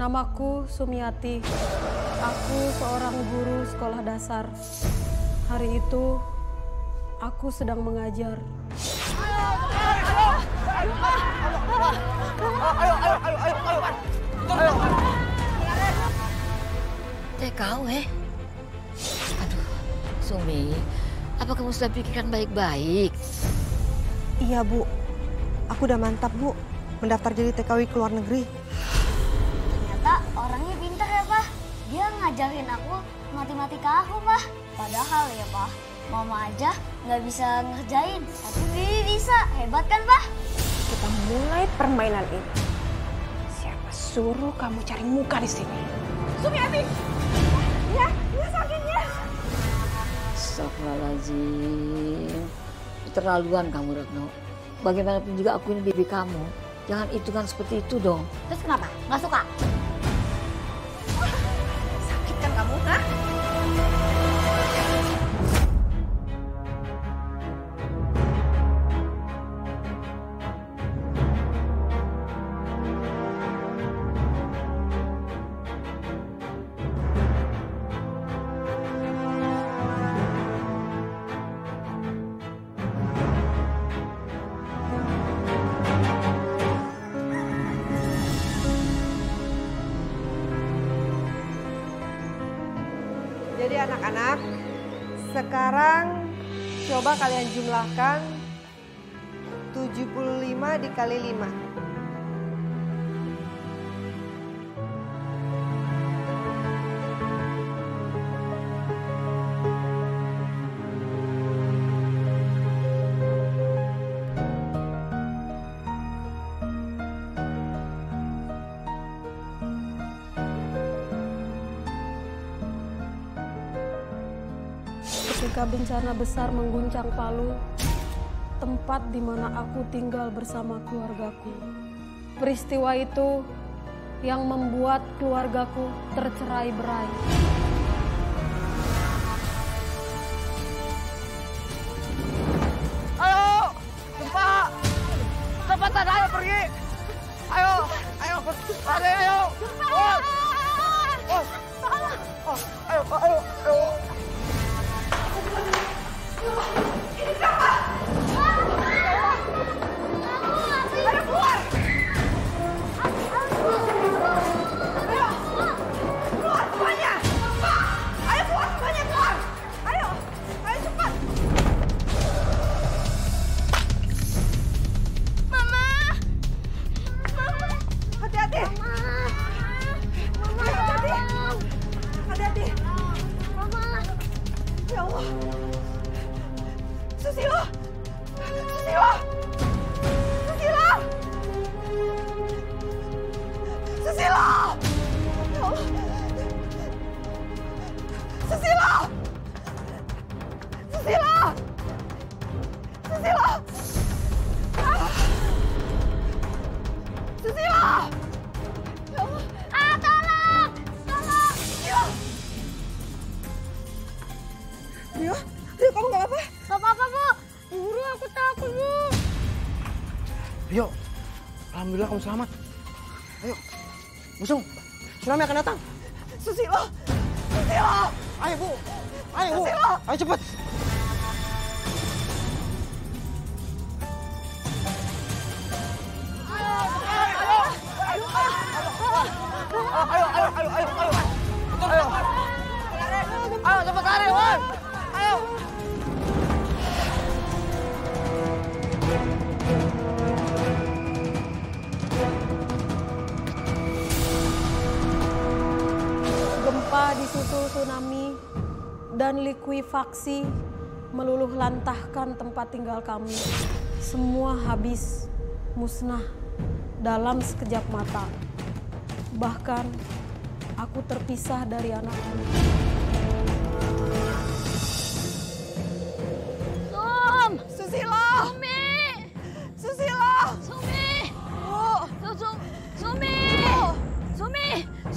Namaku Sumiati. Aku seorang guru sekolah dasar. Hari itu, aku sedang mengajar. Ayo. TKW? Aduh, Sumi, apa kamu sudah pikirkan baik-baik? Iya, Bu. Aku udah mantap, Bu. Mendaftar jadi TKW ke luar negeri. Ternyata orangnya pintar ya, Pak. Dia ngajarin aku matematika aku, Pak. Padahal ya, Pak, Mama aja nggak bisa ngerjain. Tapi Bibi bisa. Hebat kan, Pak? Kita mulai permainan ini. Siapa suruh kamu cari muka di sini? Sumiati! Ya sakitnya. Astagfirullahaladzim. Keterlaluan kamu, Retno. Bagaimanapun juga aku ini bibi kamu. Jangan hitungan seperti itu dong. Terus kenapa? Nggak suka? Sakit kan kamu, ha? Jadi anak-anak, sekarang coba kalian jumlahkan 75 dikali 5. Ketika bencana besar mengguncang Palu, tempat di mana aku tinggal bersama keluargaku. Peristiwa itu yang membuat keluargaku tercerai-berai. Ayo, cepat! Cepatan, ayo pergi! Ayo, lari, ayo! Ayo! Rio, kamu gak apa-apa? Gak apa-apa, Bu. Guru, aku takut, Bu. Rio, alhamdulillah kamu selamat. Ayo, Busung, tsunami akan datang. Susilo! Ayo, Bu. Ayo cepet. Ayo, cepet lari, Wan. Ayo. Gempa disusul tsunami dan likuifaksi meluluh lantahkan tempat tinggal kami. Semua habis, musnah dalam sekejap mata. Bahkan aku terpisah dari anakku. Susilo!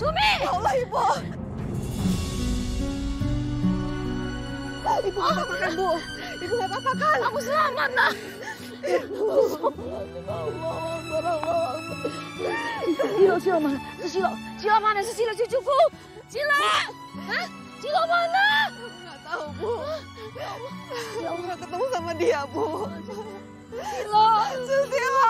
Sumi! Ya Allah, Ibu! Ibu gak apa-apa kan, Bu? Ibu gak apa-apa kan? Aku selamat, Nak. Sila mana? Sila mana? Sila cucuku. Sila. Hah? Sila mana? Nggak tahu, Bu. Aku nggak ketemu sama dia, Bu. Sila. Susilo!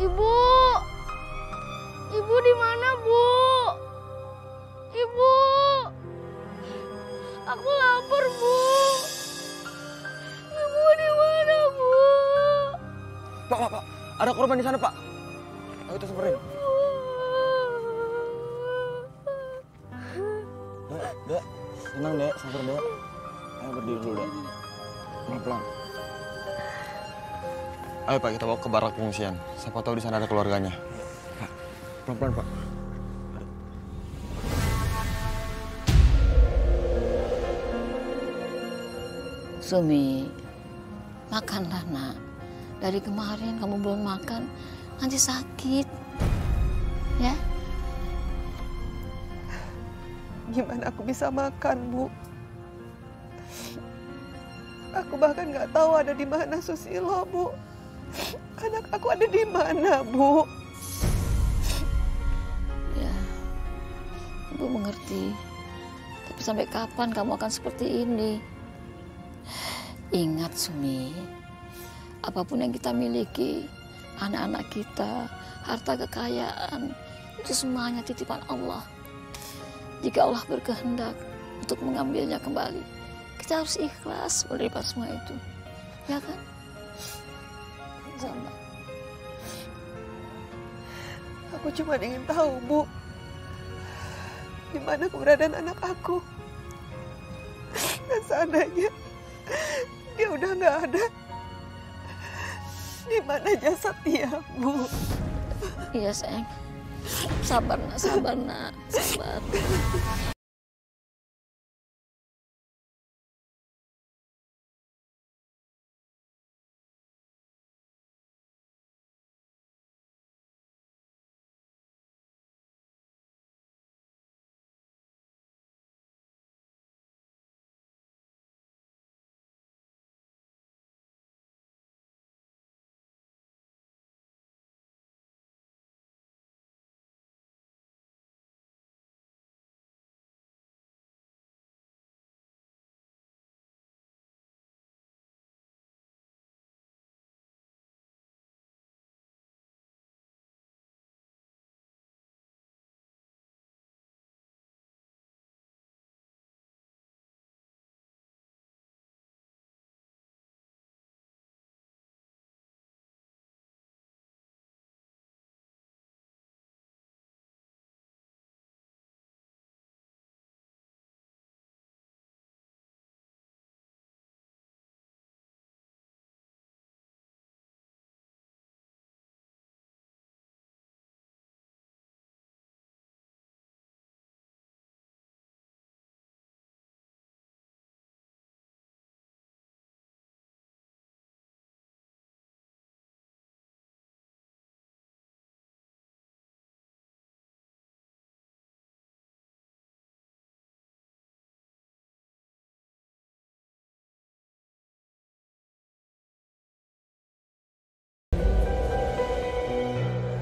Ibu! Ibu di mana, Bu? Ibu! Aku lapar, Bu. Ibu di mana, Bu? Pak. Ada korban di sana, Pak. Ayo kita samperin. Dek. Tenang, Dek. Sabar, Dek. Ayo berdiri dulu, Dek. Pelan-pelan. Ayo, Pak, kita bawa ke barak pengungsian. Siapa tahu di sana ada keluarganya. Pak, pelan-pelan, Pak. Sumi, makanlah nak. Dari kemarin kamu belum makan, nanti sakit. Ya? Gimana aku bisa makan, Bu? Aku bahkan nggak tahu ada di mana Susilo, Bu. Anak aku ada di mana, Bu? Ya, Ibu mengerti. Tapi sampai kapan kamu akan seperti ini? Ingat, Sumi, apapun yang kita miliki, anak-anak kita, harta kekayaan, itu semuanya titipan Allah. Jika Allah berkehendak untuk mengambilnya kembali, kita harus ikhlas menerima semua itu. Ya kan? Sama. Aku cuma ingin tahu, Bu, di mana keberadaan anak aku. Dan seandainya dia udah nggak ada, di mana jasad dia, Bu? Iya, sayang. Sabar, nak. Sabar.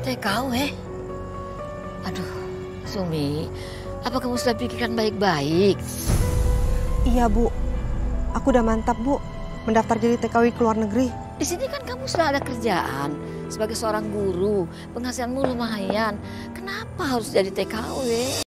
TKW? Aduh, Sumi, apa kamu sudah pikirkan baik-baik? Iya, Bu. Aku udah mantap, Bu, mendaftar jadi TKW ke luar negeri. Di sini kan kamu sudah ada kerjaan sebagai seorang guru, penghasilanmu lumayan. Kenapa harus jadi TKW?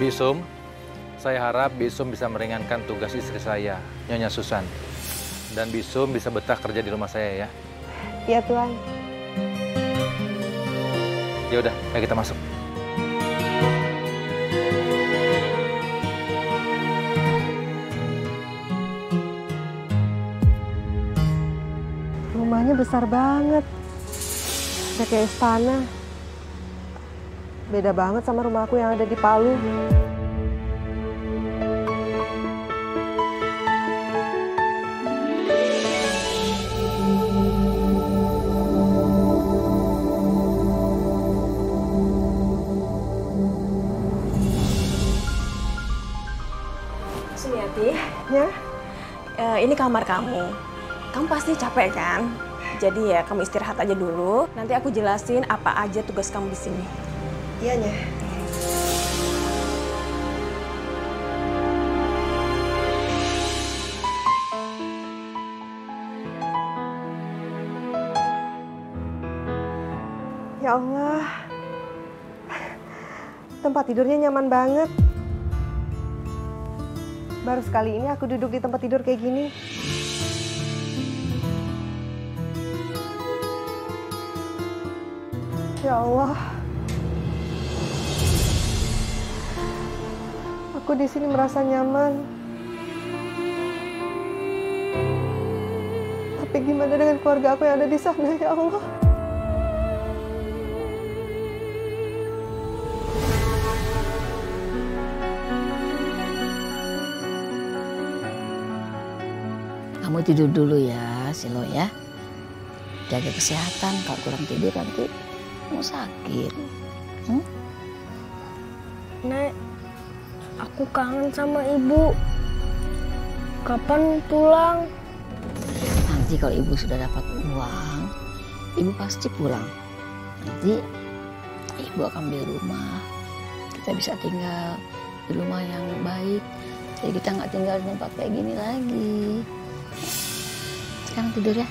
Bisum, saya harap Bisum bisa meringankan tugas istri saya, Nyonya Susan. Dan Bisum bisa betah kerja di rumah saya ya. Iya Tuan. Ya udah, ayo kita masuk. Rumahnya besar banget. Udah kayak istana. Beda banget sama rumah aku yang ada di Palu. Sumiati, Ya? ini kamar kamu. Kamu pasti capek kan? Jadi ya kamu istirahat aja dulu. Nanti aku jelasin apa aja tugas kamu di sini. Iya, Nya. Ya Allah. Tempat tidurnya nyaman banget. Baru sekali ini aku duduk di tempat tidur kayak gini. Ya Allah. Aku di sini merasa nyaman. Tapi gimana dengan keluarga aku yang ada di sana, ya Allah? Kamu tidur dulu ya, Silo ya. Jaga kesehatan, kalau kurang tidur nanti kamu sakit. Nek, aku kangen sama ibu. Kapan pulang? Nanti kalau ibu sudah dapat uang, ibu pasti pulang. Nanti ibu akan beli rumah. Kita bisa tinggal di rumah yang baik. Jadi kita nggak tinggal di tempat kayak gini lagi. Sekarang tidur ya.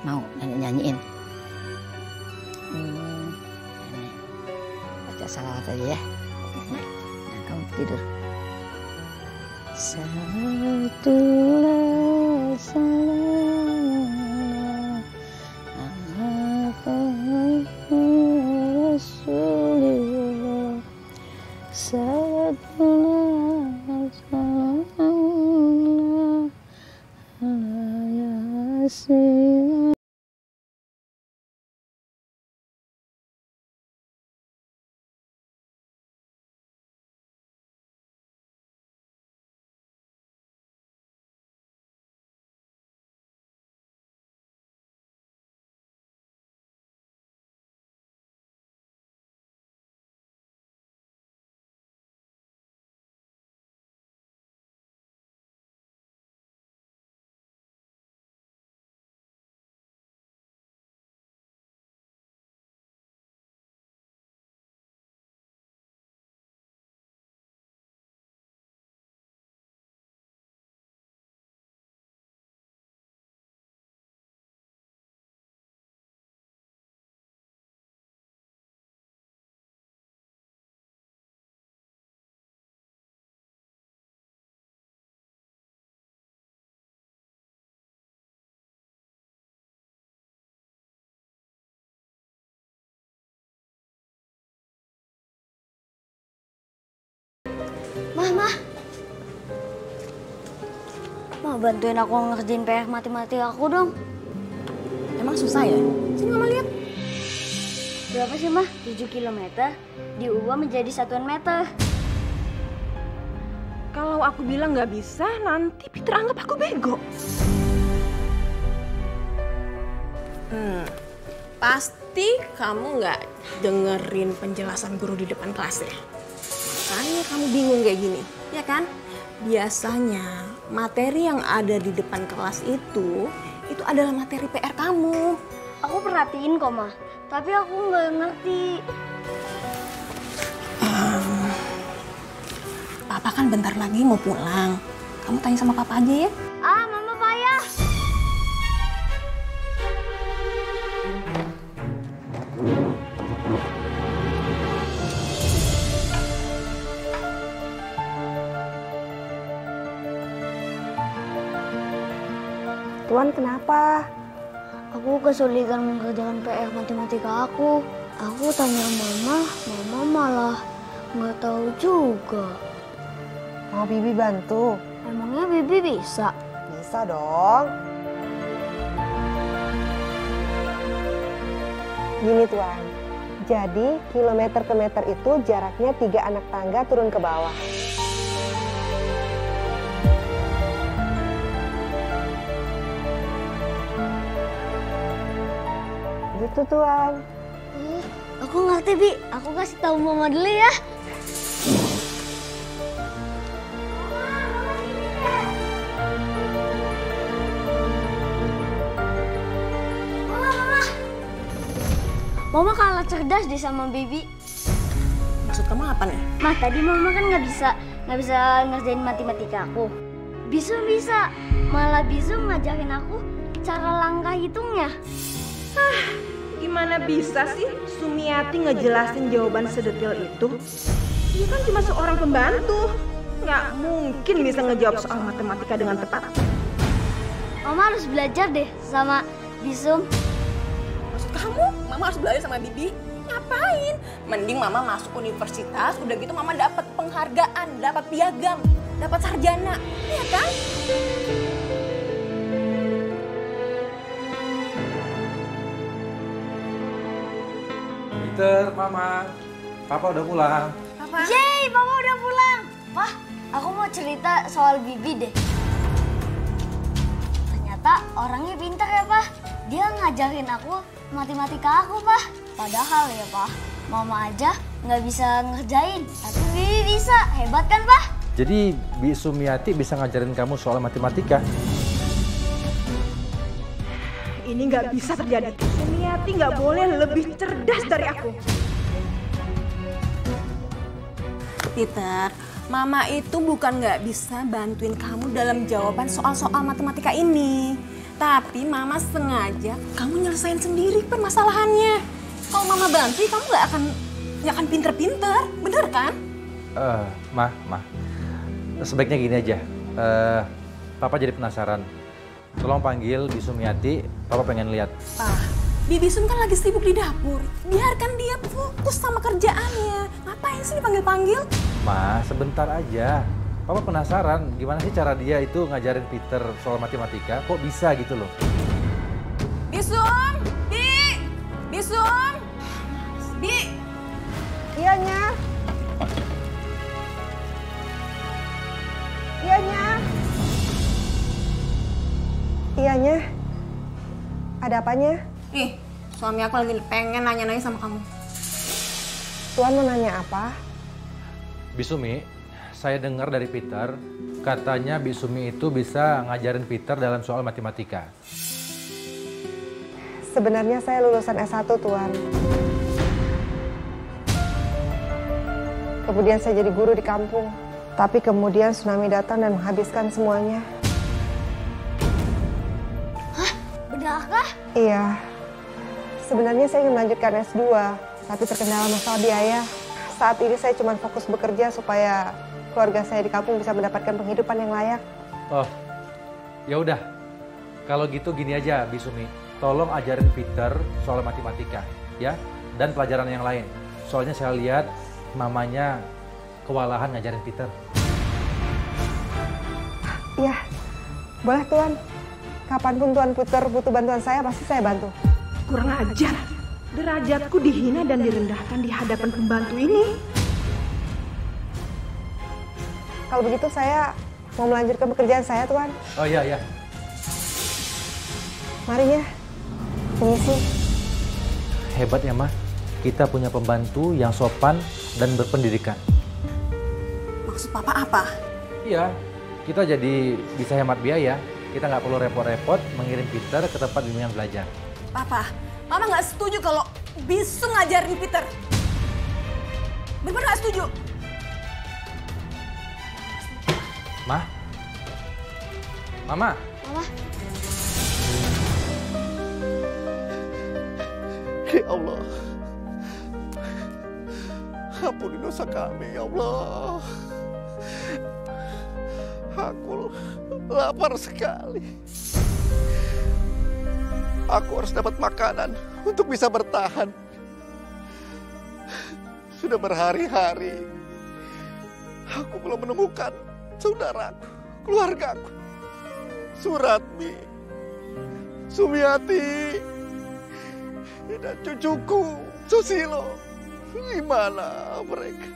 Mau nyanyiin? Nenek. Baca salawat aja ya. Nah, kamu tidur. Salatullah salam ala Rasulillah. Salatullah salam ala Yasin. Mama, bantuin aku ngerjain PR matematika aku dong. Emang susah ya? Sini Mama lihat. Berapa sih, Mah? 7 km diubah menjadi satuan meter. Kalau aku bilang nggak bisa, nanti Peter anggap aku bego. Pasti kamu nggak dengerin penjelasan guru di depan kelas ya? Makanya kamu bingung kayak gini, ya kan? Biasanya materi yang ada di depan kelas itu adalah materi PR kamu. Aku perhatiin kok, Mah. Tapi aku nggak ngerti. Papa kan bentar lagi mau pulang. Kamu tanya sama Papa aja ya. Ah, Mama payah. Tuan kenapa? Aku kesulitan mengerjakan PR matematika aku. Aku tanya mama malah nggak tahu juga. Mau Bibi bantu? Emangnya Bibi bisa? Bisa dong. Gini Tuan, jadi kilometer ke meter itu jaraknya 3 anak tangga turun ke bawah. Gitu Tuan. Aku ngerti, Bi. Aku kasih tahu mama dulu ya. Mama kalah cerdas deh sama Bibi. Maksud kamu apa nih? Mah tadi mama kan nggak bisa ngerjain matematika aku. Bisu bisa, malah Bisu ngajarin aku cara langkah hitungnya. Gimana bisa sih Sumiati ngejelasin jawaban sedetail itu? Dia kan cuma seorang pembantu. Nggak mungkin bisa ngejawab soal matematika dengan tepat. Mama harus belajar deh sama Bisu. Maksud kamu, Mama harus belajar sama Bibi? Ngapain? Mending Mama masuk universitas, udah gitu Mama dapat penghargaan, dapat piagam, dapat sarjana. Iya kan? Peter, Mama. Papa udah pulang. Yeay, Mama udah pulang. Wah, aku mau cerita soal Bibi deh. Ternyata orangnya pintar ya, Pak. Dia ngajarin aku matematika aku, Pak. Padahal ya, Pak, Mama aja nggak bisa ngerjain. Tapi Bibi bisa. Hebat kan, Pak? Jadi Bi Sumiati bisa ngajarin kamu soal matematika? Ini nggak bisa terjadi. Sumiati nggak boleh lebih cerdas dari aku. Peter, Mama itu bukan nggak bisa bantuin kamu dalam jawaban soal-soal matematika ini. Tapi Mama sengaja kamu nyelesain sendiri permasalahannya. Kalau Mama bantu, kamu nggak akan pinter-pinter, bener kan? Ma. Sebaiknya gini aja. Papa jadi penasaran. Tolong panggil Bi Sumiati, Papa pengen lihat. Pak, Bibi Sum kan lagi sibuk di dapur. Biarkan dia fokus sama kerjaannya. Ngapain sih dipanggil-panggil? Ma, sebentar aja. Papa penasaran gimana sih cara dia itu ngajarin Peter soal matematika. Kok bisa gitu loh? Bisum! Bisum! Bi! Iyanya. Iyanya. Ada apanya? Nih, suami aku lagi pengen nanya-nanya sama kamu. Tuan mau nanya apa? Bisumi, saya dengar dari Peter, katanya Bisumi itu bisa ngajarin Peter dalam soal matematika. Sebenarnya saya lulusan S1, Tuan. Kemudian saya jadi guru di kampung. Tapi kemudian tsunami datang dan menghabiskan semuanya. Hah? Benarkah? Iya. Sebenarnya saya ingin melanjutkan S2, tapi terkendala masalah biaya. Saat ini saya cuma fokus bekerja supaya keluarga saya di kampung bisa mendapatkan penghidupan yang layak. Oh, ya udah. Kalau gitu gini aja, Bisumi. Tolong ajarin Peter soal matematika, ya, dan pelajaran yang lain. Soalnya saya lihat mamanya kewalahan ngajarin Peter. Iya, boleh Tuan. Kapanpun Tuan Peter butuh bantuan saya, pasti saya bantu. Kurang ajar. Derajatku dihina dan direndahkan di hadapan pembantu ini. Kalau begitu saya mau melanjutkan pekerjaan saya, Tuan. Oh iya. Mari ya. Permisi. Hebat ya, Ma. Kita punya pembantu yang sopan dan berpendidikan. Maksud Papa apa? Iya, kita jadi bisa hemat biaya. Kita nggak perlu repot-repot mengirim Peter ke tempat bimbingan belajar. Papa, Mama nggak setuju kalau Bisu ngajarin Peter. Bener nggak setuju? Ma? Mama? Mama. Ya Allah, ampuni dosa kami ya Allah. Aku lapar sekali. Aku harus dapat makanan untuk bisa bertahan. Sudah berhari-hari aku belum menemukan saudaraku, keluargaku. Suratmi, Sumiati, dan cucuku Susilo. Gimana mereka?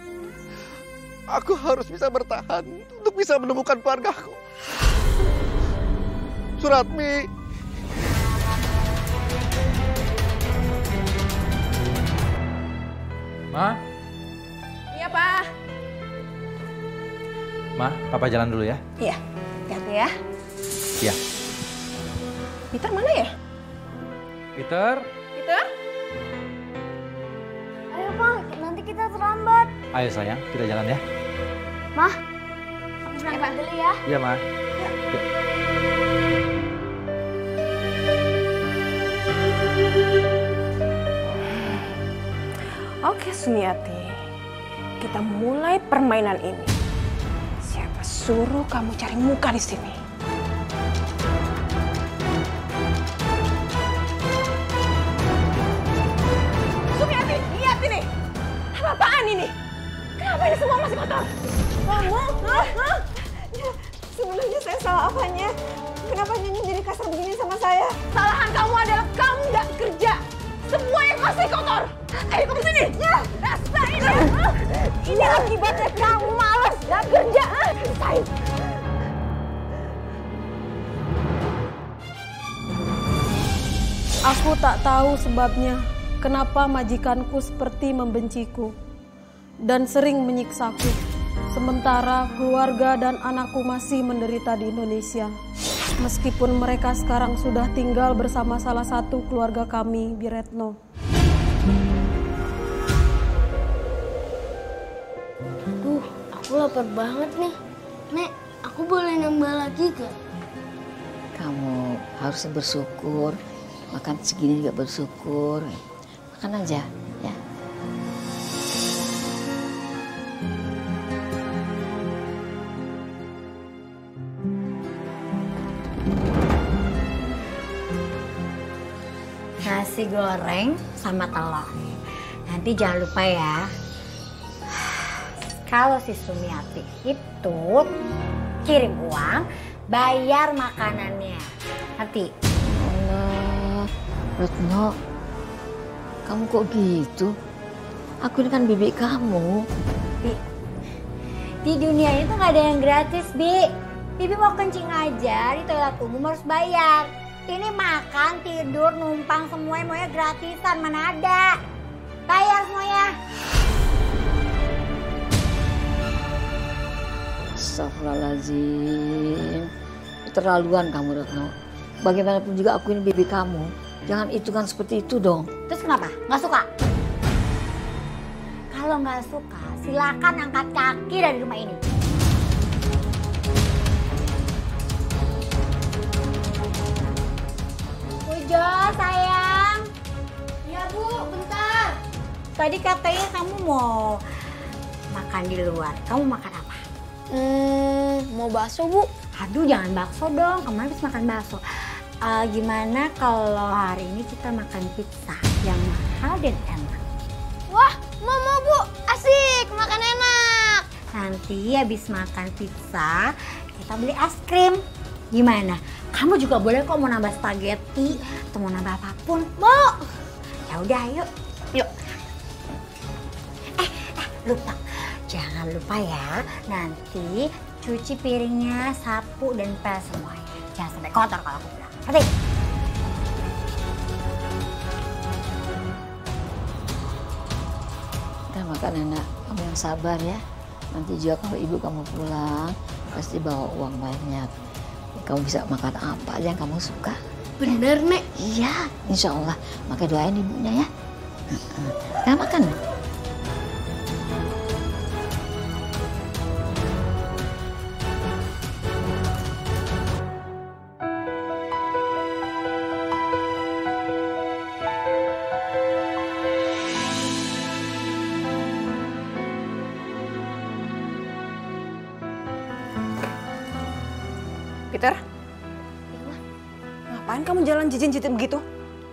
Aku harus bisa bertahan untuk bisa menemukan keluargaku. Suratmi. Ma? Iya, Pak. Ma, Papa jalan dulu ya. Iya, hati-hati ya. Iya. Peter mana ya? Peter? Peter? Ayo Pak, nanti kita terlambat. Ayo sayang, kita jalan ya. Mah, aku berangkat dulu ya. Iya, Ma. Oke, Sumiati. Kita mulai permainan ini. Siapa suruh kamu cari muka di sini? Sumiati, lihat ini. Apa-apaan ini? Kenapa ini semua masih kotor? Mama, sebenarnya saya salah apanya? Kenapa Nyonya jadi kasar begini sama saya? Kesalahan kamu adalah kamu nggak kerja. Semua yang masih kotor. Ayo kamu sini. Ya, rasain ya. Ini akibatnya kamu malas nggak kerja. Rasain. Aku tak tahu sebabnya kenapa majikanku seperti membenciku dan sering menyiksaku. Sementara keluarga dan anakku masih menderita di Indonesia. Meskipun mereka sekarang sudah tinggal bersama salah satu keluarga kami di Retno. Aduh, aku lapar banget nih. Nek, aku boleh nambah lagi gak? Kamu harus bersyukur. Makan segini juga bersyukur. Makan aja, ya. Nasi goreng sama telur. Nanti jangan lupa ya. Kalau si Sumiati itu kirim uang, bayar makanannya. Nanti. Allah, Retno, kamu kok gitu? Aku ini kan bibi kamu. Di dunia itu nggak ada yang gratis, Bi. Bibi mau kencing aja di toilet umum harus bayar. Ini makan, tidur, numpang semuanya gratisan, mana ada. Bayar semuanya. Astagfirullahaladzim. Keterlaluan kamu, Retno. Bagaimanapun juga aku ini bibi kamu. Jangan hitungan seperti itu dong. Terus kenapa? Nggak suka? Kalau nggak suka, silakan angkat kaki dari rumah ini. Ujo, sayang. Ya Bu, bentar. Tadi katanya kamu mau makan di luar. Kamu makan apa? Mau bakso Bu. Aduh, jangan bakso dong. Kemarin habis makan bakso. Gimana kalau hari ini kita makan pizza yang mahal dan enak? Wah, mau Bu. Asik, makan enak. Nanti habis makan pizza, kita beli es krim. Gimana? Kamu juga boleh kok mau nambah spaghetti atau mau nambah apapun. Mau. Ya udah, yuk. Yuk. Lupa. Jangan lupa ya, nanti cuci piringnya, sapu dan pel semuanya. Jangan sampai kotor kalau aku bilang. Nanti. Udah makan enak, kamu yang sabar ya. Nanti juga kalau ibu kamu pulang, pasti bawa uang banyak. Kamu bisa makan apa aja yang kamu suka. Bener, Nek. Iya, insya Allah. Maka doain ibunya ya. Nah, makan. Peter? Ngapain kamu jalan jijin-jijin begitu?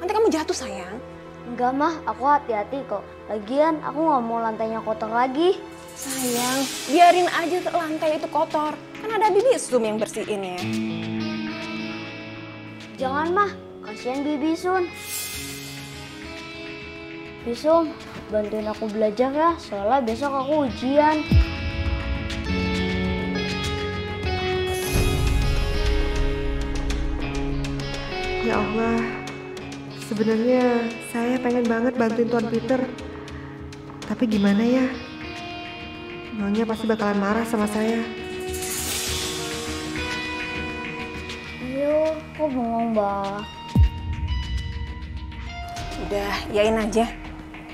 Nanti kamu jatuh sayang. Enggak mah, aku hati-hati kok. Lagian aku nggak mau lantainya kotor lagi. Sayang, biarin aja lantai itu kotor. Kan ada Bibi Sum yang bersihinnya. Jangan mah, kasihan Bibi Sun. Bisum, bantuin aku belajar ya, soalnya besok aku ujian. Ya Allah, sebenarnya saya pengen banget bantuin Tuan Peter. Tapi gimana ya? Nyonya pasti bakalan marah sama saya. Ayo, kok bengong, Mbak? Udah, yain aja.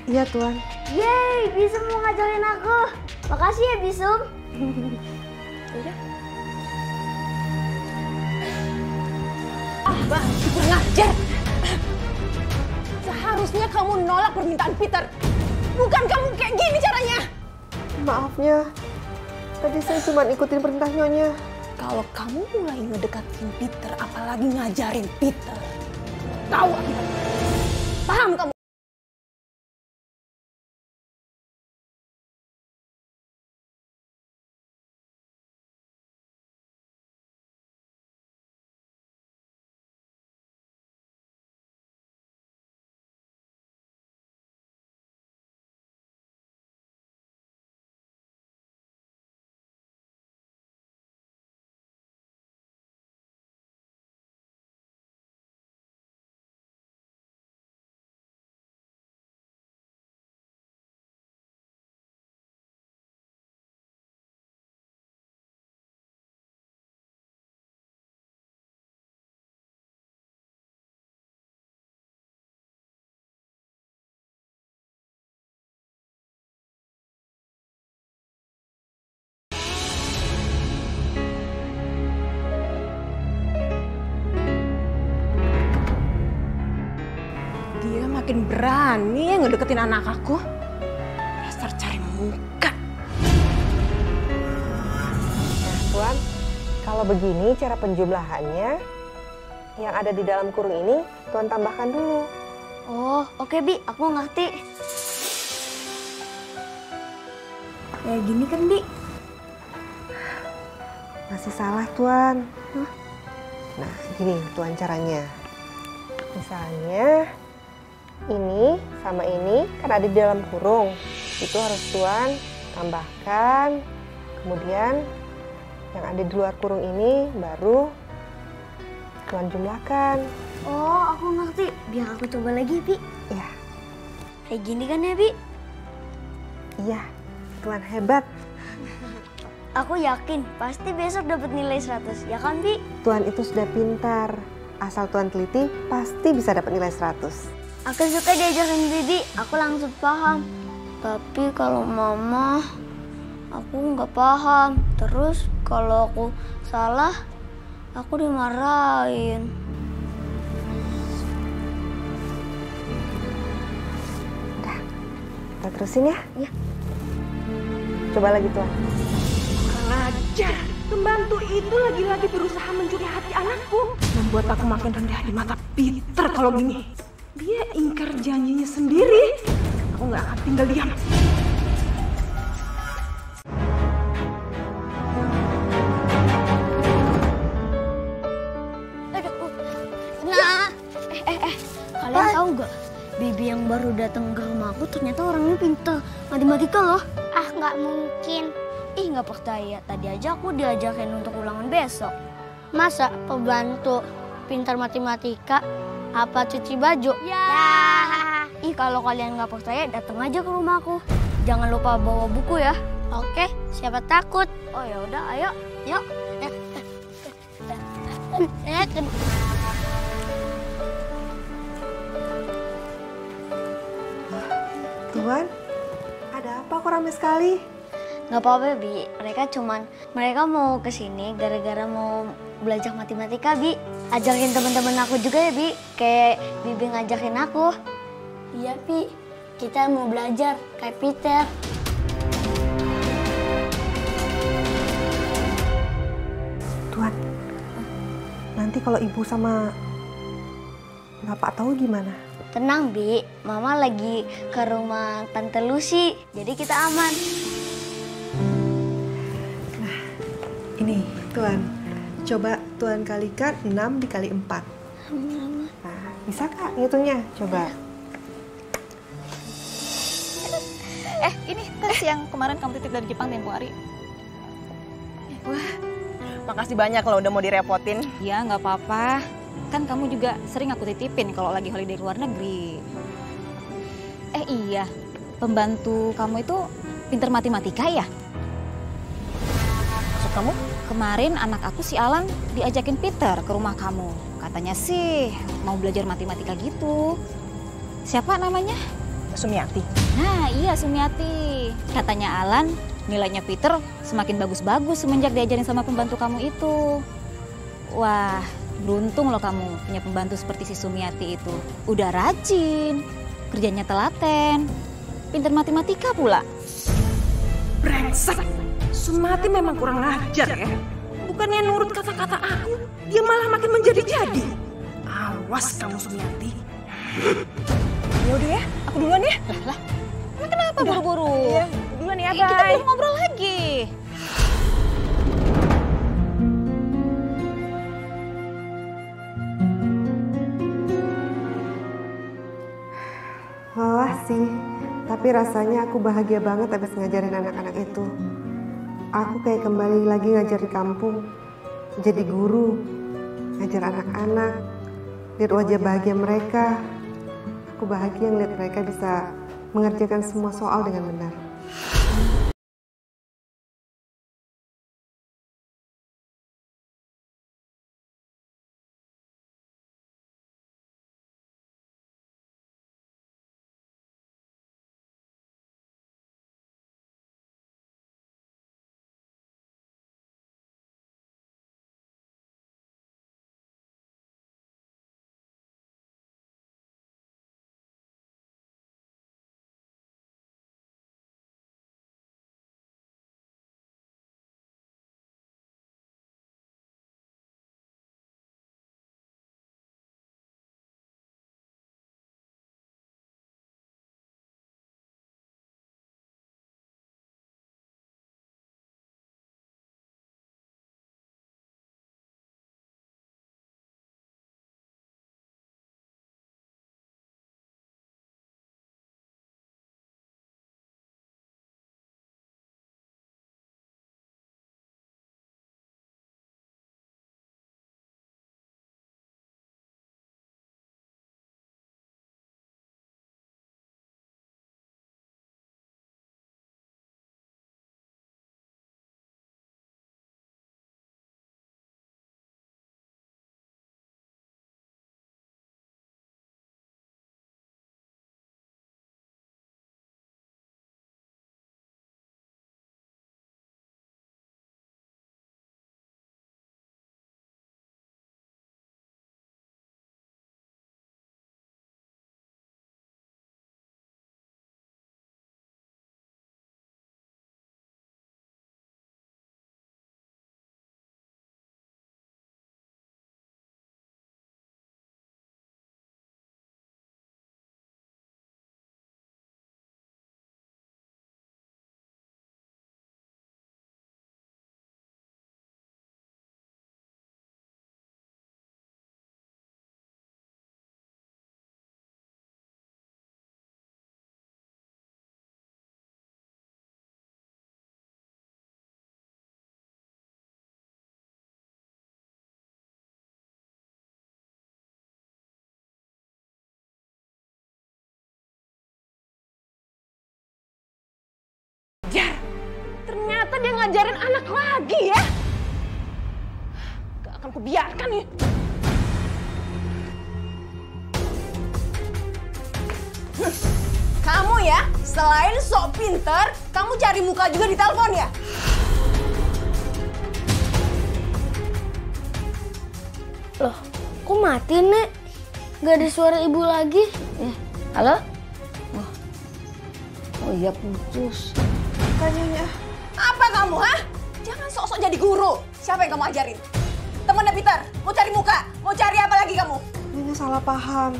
Iya, Tuan. Yeay, Bisum mau ngajarin aku. Makasih ya, Bisum. Udah. Bang, kurang ajar. Seharusnya kamu nolak permintaan Peter. Bukan kamu kayak gini caranya. Maafnya, tadi saya cuma ikutin perintah Nyonya. Kalau kamu mulai ngedekatin Peter, apalagi ngajarin Peter, tahu akibatnya. Paham kamu? Dia makin berani ya ngedeketin anak aku. Dasar cari muka. Nah, Tuan, kalau begini cara penjumlahannya, yang ada di dalam kurung ini, Tuan tambahkan dulu. Oh, oke, Bi. Aku ngerti. Kayak gini kan, Bi? Masih salah, Tuan. Nah, gini Tuan caranya. Misalnya, ini sama ini kan ada di dalam kurung. Itu harus Tuan tambahkan. Kemudian yang ada di luar kurung ini baru Tuan jumlahkan. Oh, aku ngerti. Biar aku coba lagi, Bi. Iya. Kayak gini kan ya, Bi? Iya, Tuan hebat. Aku yakin pasti besok dapat nilai 100. Ya kan, Bi? Tuan itu sudah pintar. Asal Tuan teliti, pasti bisa dapat nilai 100. Aku suka diajarin Bibi, aku langsung paham. Tapi kalau Mama, aku nggak paham. Terus kalau aku salah, aku dimarahin. Udah, kita terusin ya? Iya. Coba lagi Tuan. Kurang ajar. Pembantu itu lagi-lagi berusaha mencuri hati anakku. Membuat aku makin rendah di mata Peter kalau gini. Dia ingkar janjinya sendiri. Aku nggak akan tinggal diam. Nah, kalian tahu nggak? Bibi yang baru datang ke rumahku ternyata orangnya pintar matematika loh. Ah, nggak mungkin. Ih, nggak percaya. Tadi aja aku diajarin untuk ulangan besok. Masa pembantu pintar matematika apa cuci baju? Ya. Ih, kalau kalian nggak percaya, datang aja ke rumahku. Jangan lupa bawa buku ya. Oke, siapa takut? Oh ya udah, ayo, yuk. Tuan, ada apa kok ramai sekali? Nggak apa-apa, Bi. Mereka mau kesini gara-gara mau belajar matematika, Bi. Ajarin teman-teman aku juga ya, Bi. Kayak Bibi ngajakin aku. Iya, Bi. Kita mau belajar kayak Peter. Tuan, nanti kalau ibu sama Bapak tahu gimana? Tenang, Bi. Mama lagi ke rumah Tante Lucy, jadi kita aman. Nah, ini Tuan. Coba Tuan kalikan 6 dikali 4. Nah, bisa Kak ngitungnya? Coba. Ini tes yang kemarin kamu titip dari Jepang tempo hari. Wah, makasih banyak loh udah mau direpotin. Ya, nggak apa-apa. Kan kamu juga sering aku titipin kalau lagi holiday luar negeri. Iya, pembantu kamu itu pinter matematika ya? Maksud kamu? Kemarin anak aku si Alan diajakin Peter ke rumah kamu. Katanya sih mau belajar matematika gitu. Siapa namanya? Sumiati. Nah iya Sumiati. Katanya Alan nilainya Peter semakin bagus-bagus semenjak diajarin sama pembantu kamu itu. Wah, beruntung loh kamu punya pembantu seperti si Sumiati itu. Udah rajin, kerjanya telaten, pinter matematika pula. Brengsek. Sumiati memang kurang ajar ya. Bukannya nurut kata-kata aku, dia malah makin menjadi-jadi. Awas kamu Sumiati. Ya udah ya, aku duluan ya. Lah, kenapa buru-buru? Iya, duluan ya, bye. Kita belum ngobrol lagi. Lelah sih, tapi rasanya aku bahagia banget habis ngajarin anak-anak itu. Aku kayak kembali lagi ngajar di kampung, jadi guru, ngajar anak-anak, lihat wajah bahagia mereka. Aku bahagia ngeliat mereka bisa mengerjakan semua soal dengan benar. Ternyata dia ngajarin anak lagi ya. Gak akan kubiarkan ya. Kamu ya, selain sok pinter, kamu cari muka juga di telepon ya? Loh, kok mati, Nek? Gak ada suara ibu lagi. Halo? Oh iya putus. Kayaknya. Apa kamu, ha? Jangan sok-sok jadi guru. Siapa yang kamu ajarin? Temennya Peter, mau cari muka? Mau cari apa lagi kamu? Nyonya salah paham.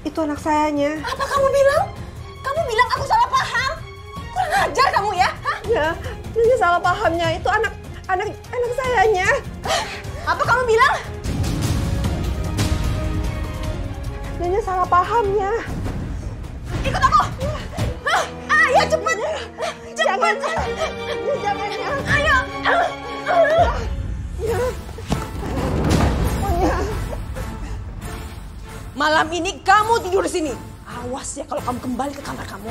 Itu anak sayanya. Apa kamu bilang? Kamu bilang aku salah paham? Kurang ajar kamu ya? Hah? Ya, Nyonya salah pahamnya. Itu anak sayanya. Apa kamu bilang? Nyonya salah pahamnya. Ikut aku. Hah? Ayo cepet. Cepet. Jangan ya. Ayo. Malam ini kamu tidur di sini. Awas ya kalau kamu kembali ke kamar kamu.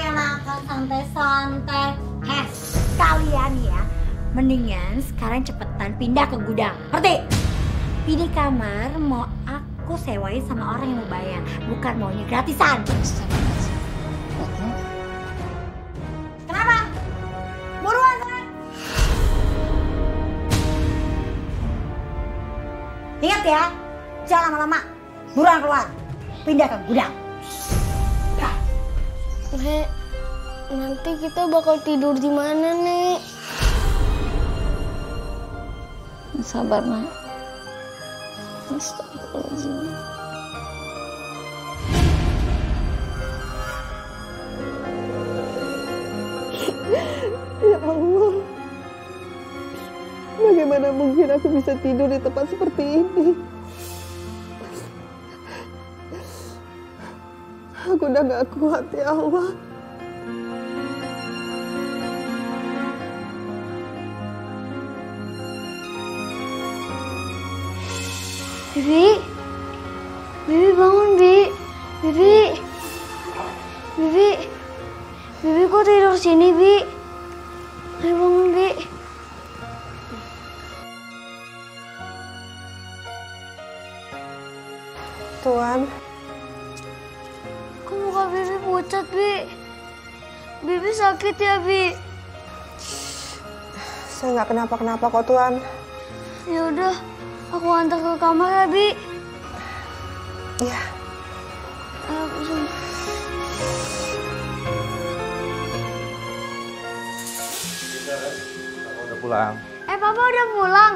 Makan santai-santai. Kalian ya, mendingan sekarang cepetan pindah ke gudang. Ngerti? Ini kamar mau aku sewain sama orang yang mau bayar, bukan maunya gratisan. Kenapa? Buruan sana. Ingat ya, jangan lama-lama. Buruan keluar. Pindah ke gudang. Nek, nanti kita bakal tidur di mana, Nek? Sabar, Nak. Astagfirullahaladzim. Ya Allah. Bagaimana mungkin aku bisa tidur di tempat seperti ini? Aku udah gak kuat, ya Allah. Bibi, Bibi bangun, Bibi, Bibi kok tidur sini, Bi? Ayo bangun, Bi. Tuan, Kok muka Bibi pucat, Bi? Bibi sakit ya, Bi? saya gak kenapa-kenapa kok, Tuan. Ya udah, aku antar ke kamar ya, Bi. Iya. Aku sama. Papa udah pulang. Papa udah pulang.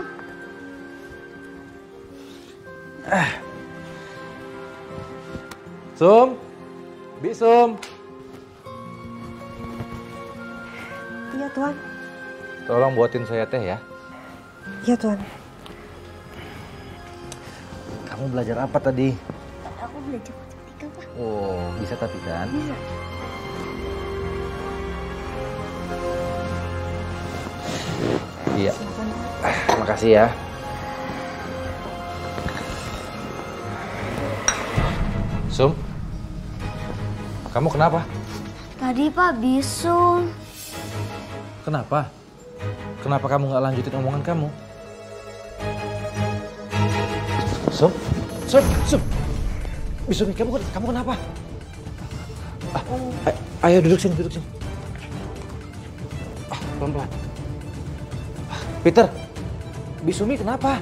Sum, Bisum. Iya, Tuan. Tolong buatin saya teh ya. Iya, Tuan. Kamu belajar apa tadi? Aku belajar matematika, Pak. Oh, bisa tapi kan? Bisa. Iya. Makasih ya. Sum, kamu kenapa? Tadi Pak Bisum. Kenapa? Kenapa kamu nggak lanjutin omongan kamu? Sum. Bisumi, kamu kenapa? Ayo duduk sini. Pelan-pelan. Peter, Bisumi kenapa?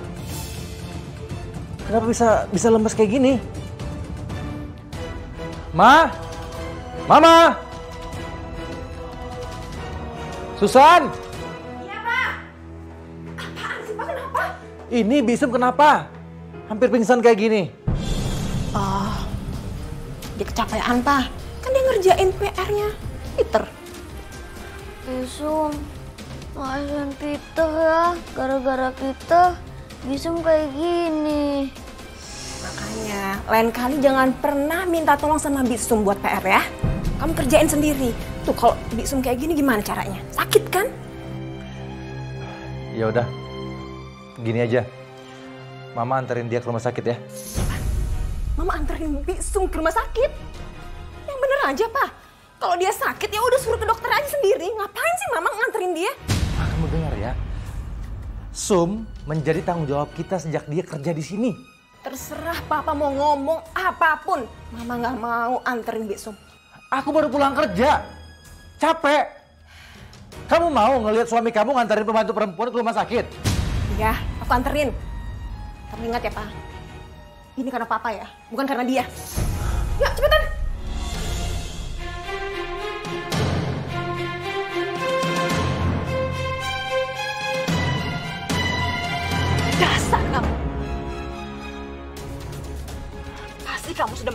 Kenapa bisa lemes kayak gini? Mama! Susan! Iya, Pak. Apaan sih, Pak? Kenapa? Ini Bisum kenapa? Hampir pingsan kayak gini. Oh, dia kecapean, Pak. Kan dia ngerjain PR-nya Peter. Bisum, maafin Peter ya. Gara-gara kita, Bisum kayak gini. Makanya, lain kali jangan pernah minta tolong sama Bisum buat PR ya. Kamu kerjain sendiri. Tuh kalau Bisum kayak gini gimana caranya? Sakit kan? Ya udah, gini aja. Mama anterin dia ke rumah sakit ya. Mama anterin Bisum ke rumah sakit? Yang bener aja, Pak. Kalau dia sakit ya udah suruh ke dokter aja sendiri. Ngapain sih Mama nganterin dia? Kamu dengar ya. Sum menjadi tanggung jawab kita sejak dia kerja di sini. Terserah Papa mau ngomong apapun. Mama nggak mau anterin Bisum. Aku baru pulang kerja. Capek. Kamu mau ngelihat suami kamu nganterin pembantu perempuan ke rumah sakit? Ya, aku anterin. Tapi ingat ya, Pak. Ini karena Papa ya, bukan karena dia. Ya, cepetan.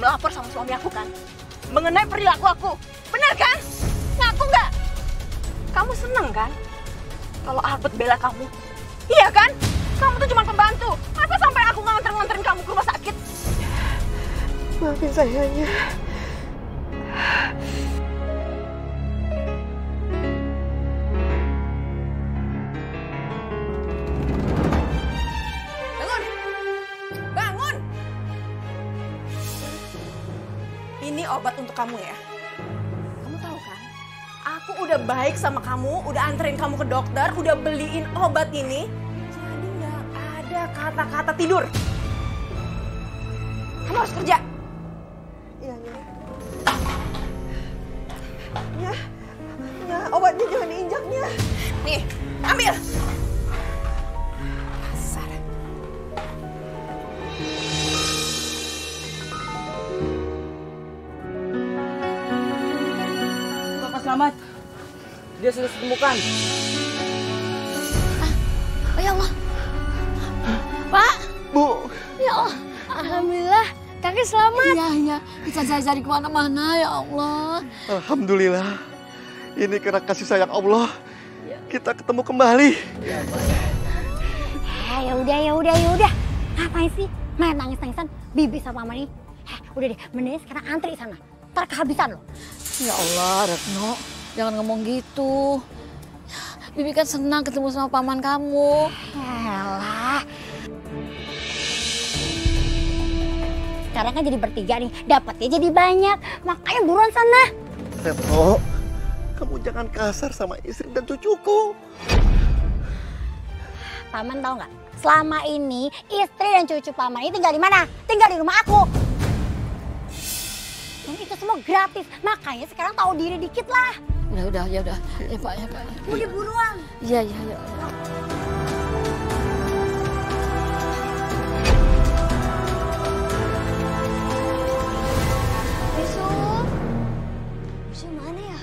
lapor sama suami aku kan? Mengenai perilaku aku. Benar kan? Ngaku nggak? Kamu seneng kan? Kalau Albert bela kamu. Iya kan? Kamu tuh cuma pembantu. Masa sampai aku nganter-nganterin kamu ke rumah sakit? Maafin sayanya. Bangun! Bangun! Ini obat untuk kamu ya. Kamu tahu kan? Aku udah baik sama kamu, udah anterin kamu ke dokter, udah beliin obat ini. Jadi nggak ada kata-kata tidur. Kamu harus kerja. Iya, Ya, obatnya jangan diinjaknya. Nih, ambil. Kasar. Bapak selamat. Dia sudah ditemukan. Oh ya Allah. Pak. Bu. Ya Allah. Alhamdulillah, kakek selamat. Iya. Kita cari-cari kemana-mana ya Allah. Alhamdulillah. Ini karena kasih sayang Allah. Kita ketemu kembali. Ya udah. Ngapain sih? Main nangis-nangisan Bibi sama Mama nih. Udah deh, mending sekarang antri sana. Ntar kehabisan loh. Ya Allah, Retno. Jangan ngomong gitu. Bibi kan senang ketemu sama paman kamu. Elah. Sekarang kan jadi bertiga nih, dapatnya jadi banyak. Makanya buruan sana. Retno, kamu jangan kasar sama istri dan cucuku. Paman tahu nggak? Selama ini istri dan cucu paman ini tinggal di mana? Tinggal di rumah aku. Dan itu semua gratis. Makanya sekarang tahu diri dikit lah. Udah. Ya Pak. Udah buruan. Iya. Bisum mana ya?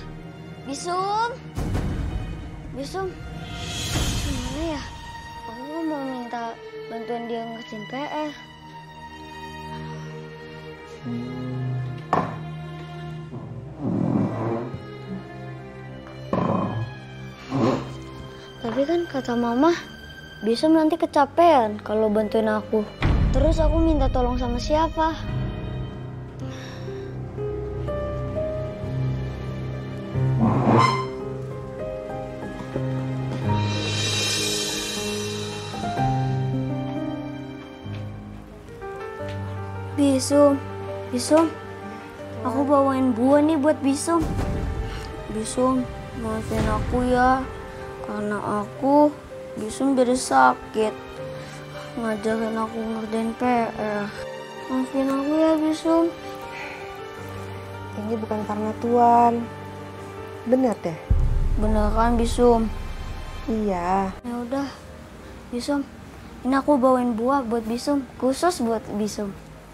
Bisum mana ya? Aku mau minta bantuan dia ngerjain PR. Tapi kan kata mama, Bisum nanti kecapean kalau bantuin aku. Terus aku minta tolong sama siapa? Bisum, aku bawain buah nih buat Bisum. Bisum, maafin aku ya, karena Bisum jadi sakit, ngajakin aku ngerjain PR. Maafin aku ya Bisum. Ini bukan karena Tuan. Benar deh. Bener kan Bisum? Iya. Ya udah, Bisum, ini aku bawain buah buat Bisum, khusus buat Bisum.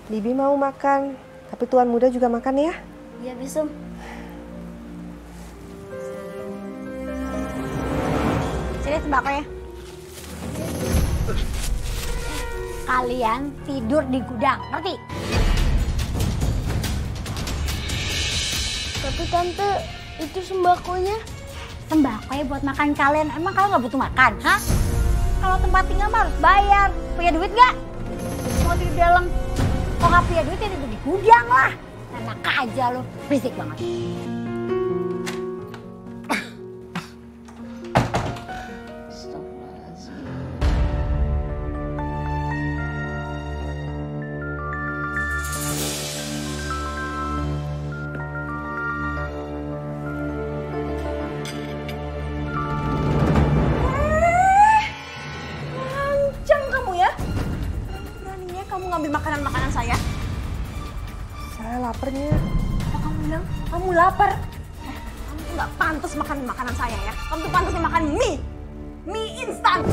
Bibi mau makan, tapi Tuan muda juga makan ya. Iya Bisum. Sini sembakonya. Kalian tidur di gudang, ngerti? Tapi Tante, itu sembakonya. Sembakonya buat makan kalian. Emang kalian nggak butuh makan, hah? Kalau tempat tinggal mah harus bayar. Punya duit nggak? Mau tidur di dalam. Kalau nggak punya duit ya tidur di gudang lah. Enak aja lo, berisik banget. Ngambil makanan saya. Saya laparnya. Apa kamu bilang? Kamu lapar? Kamu tuh nggak pantas makan makanan saya ya. Kamu tuh pantasnya makan mie instan.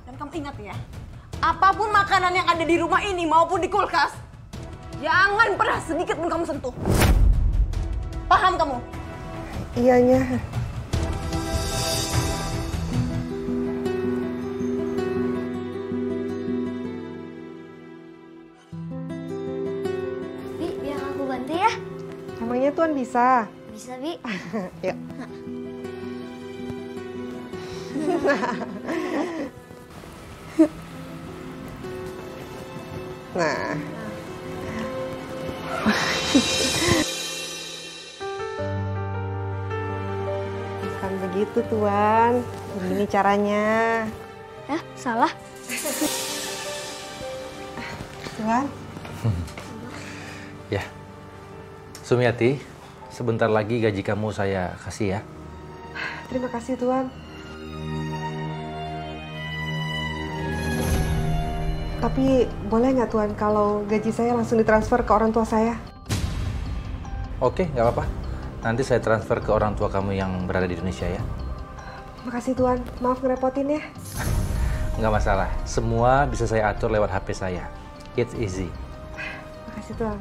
Dan kamu ingat ya, apapun makanan yang ada di rumah ini maupun di kulkas, jangan pernah sedikit pun kamu sentuh. Paham kamu? Iyanya. Tuan bisa? Bisa, Bi. Yuk. Nah. Bukan begitu, Tuan. Begini caranya. Hah? Salah? Tuan. Ya, Sumiati, sebentar lagi gaji kamu saya kasih ya. Terima kasih, Tuan. Tapi boleh nggak, Tuan, kalau gaji saya langsung ditransfer ke orang tua saya? Oke, nggak apa-apa. Nanti saya transfer ke orang tua kamu yang berada di Indonesia ya. Makasih, Tuan. Maaf ngerepotin ya. Nggak masalah. Semua bisa saya atur lewat HP saya. It's easy. Makasih, Tuan.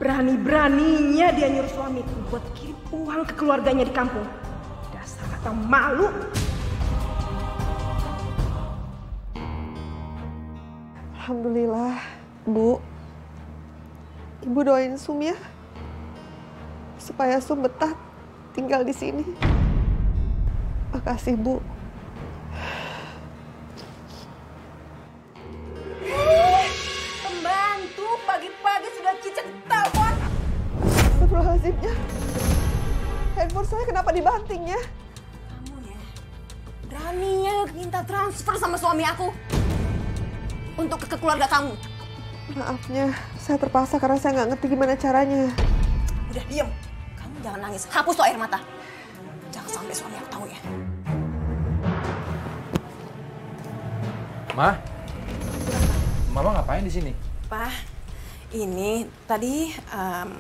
Berani-beraninya dia nyuruh suamiku buat kirim uang ke keluarganya di kampung. Dasar kata malu. Alhamdulillah, Bu. Ibu doain Sum ya, supaya Sum betah tinggal di sini. Makasih, Bu. Pembantu pagi-pagi sudah cicak telepon. Astagfirullahaladzimnya. Handphone saya kenapa dibantingnya? Kamu ya, beraninya minta transfer sama suami aku untuk ke keluarga kamu. Maafnya, saya terpaksa karena saya nggak ngerti gimana caranya. Udah diem, kamu jangan nangis. Hapus tuh air mata. Jangan sampai suami aku tahu ya. Ma, Mama ngapain di sini? Pak, ini tadi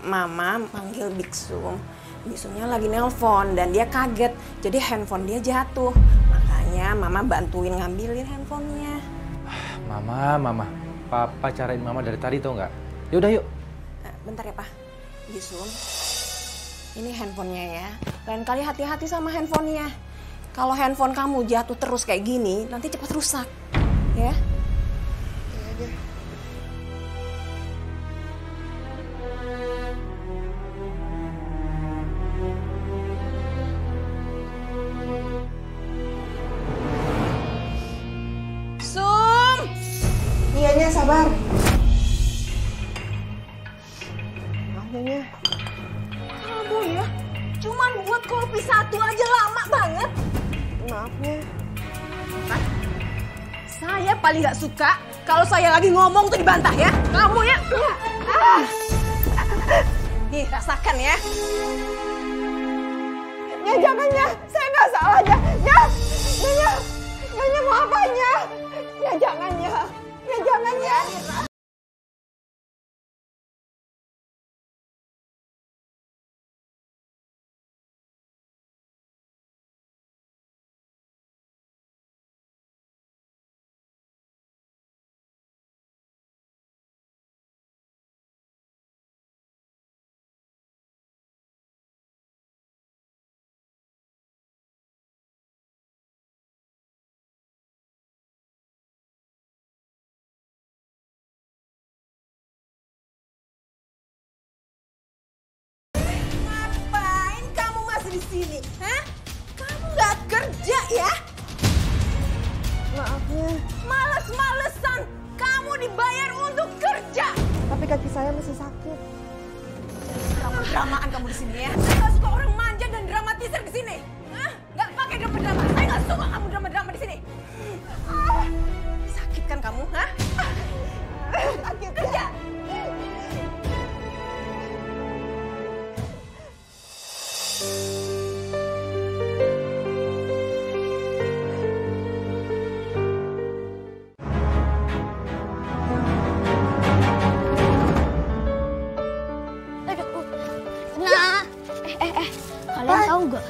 Mama manggil Biksum. Biksumnya lagi nelpon dan dia kaget. Jadi handphone dia jatuh. Makanya Mama bantuin ngambilin handphonenya. Mama. Papa carain Mama dari tadi tau nggak? Yaudah yuk. Bentar ya, Pak. Biksum, ini handphonenya ya. Lain kali hati-hati sama handphonenya. Kalau handphone kamu jatuh terus kayak gini, nanti cepat rusak. Ya? Iya aja. Sum! Nyonya, sabar. Maaf, Nyonya. Kamu ya, cuman buat kopi satu aja lama banget. Maafnya. Saya paling gak suka kalau saya lagi ngomong tuh dibantah ya. Kamu ya. Nih, rasakan ya. Ya jangan, ya. Saya nggak salah, ya. Nyonya mau apanya? Ya jangan, ya. Ya jangan, ya. Ngapain kamu masih di sini? Hah? Kamu nggak kerja ya? Maafnya. Males-malesan. Kamu dibayar untuk kerja. Tapi kaki saya masih sakit. Kamu dramaan kamu di sini ya. Saya nggak suka orang manja dan dramatisir di sini. Hah? Nggak pakai drama-drama. Saya nggak suka kamu drama-drama di sini. Sakit kan kamu? Hah? Sakit kerja. Nah, kalian tahu nggak?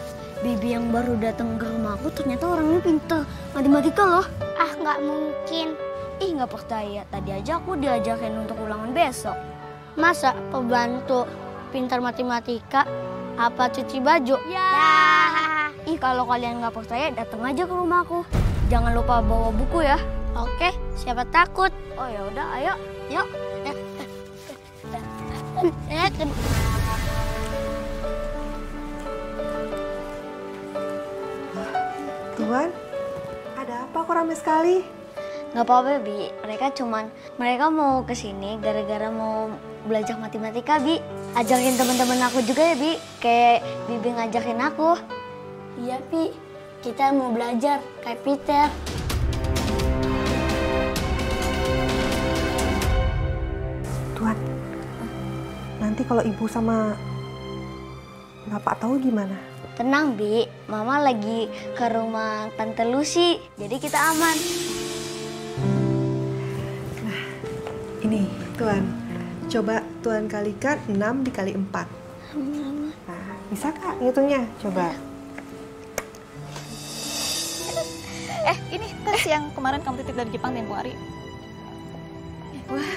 Bibi yang baru datang ke rumah aku ternyata orangnya pintar matematika loh. Ah, nggak mungkin. Ih, nggak percaya. Tadi aja aku diajakin untuk ulangan besok. Masa pembantu pintar matematika apa cuci baju? Ya. Ih, kalau kalian nggak percaya datang aja ke rumahku. Jangan lupa bawa buku ya. Oke, siapa takut? Oh ya udah, ayo. Yuk. Tuan, ada apa kok ramai sekali? Nggak apa-apa, Bi. Mereka mau kesini gara-gara mau belajar matematika, Bi. Ajakin teman-teman aku juga ya, Bi. Kayak Bibi ngajakin aku. Iya, Bi. Kita mau belajar kayak Peter. Tuan, nanti kalau ibu sama bapak tahu gimana? Tenang, Bi. Mama lagi ke rumah Tante Lucy. Jadi kita aman. Ini, Tuan. Coba Tuan kalikan 6 dikali 4. Nah, bisa Kak ngitungnya? Coba. Ini tes yang kemarin kamu titip dari Jepang tempo hari. Wah,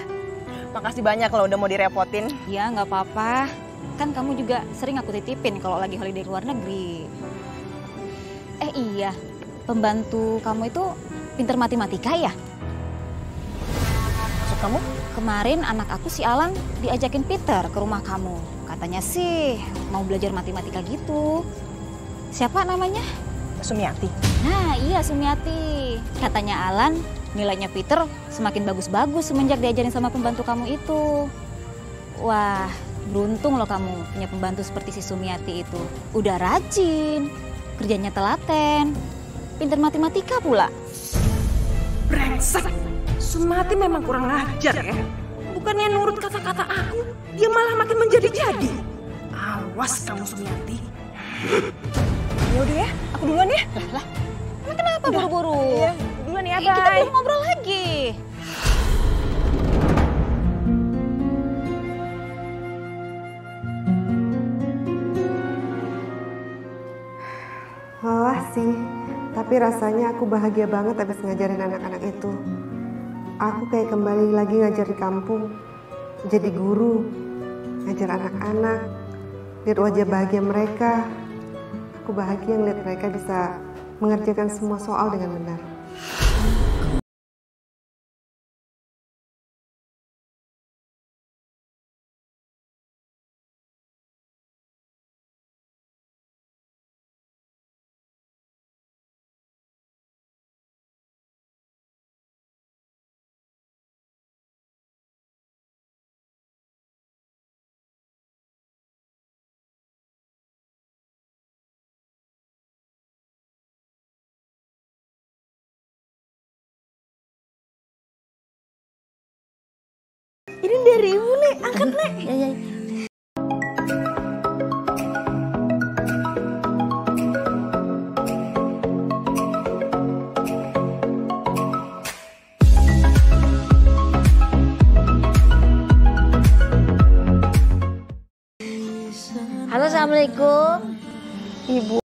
makasih banyak loh udah mau direpotin. Ya, nggak apa-apa. Kan kamu juga sering aku titipin kalau lagi holiday ke luar negeri. Iya, pembantu kamu itu pinter matematika ya? Maksud kamu? Kemarin anak aku si Alan diajakin Peter ke rumah kamu. Katanya sih mau belajar matematika gitu. Siapa namanya? Sumiati. Nah iya Sumiati. Katanya Alan nilainya Peter semakin bagus-bagus semenjak diajarin sama pembantu kamu itu. Wah, beruntung loh kamu punya pembantu seperti si Sumiati itu. Udah rajin, kerjanya telaten, pinter matematika pula. Brengsek. Sumati memang kurang ajar ya. Bukannya nurut kata-kata aku, dia malah makin menjadi-jadi. Awas kamu Sumiati. Ya udah ya, aku duluan ya. Lah, kenapa buru-buru? Iya, duluan ya, bye. Kita belum ngobrol lagi. Lelah sih, tapi rasanya aku bahagia banget habis ngajarin anak-anak itu. Aku kayak kembali lagi ngajar di kampung, jadi guru, ngajar anak-anak, lihat wajah bahagia mereka. Aku bahagia ngeliat mereka bisa mengerjakan semua soal dengan benar. Ini dari ibu nih, angkat nih. Ya. Halo, Assalamualaikum. Ibu.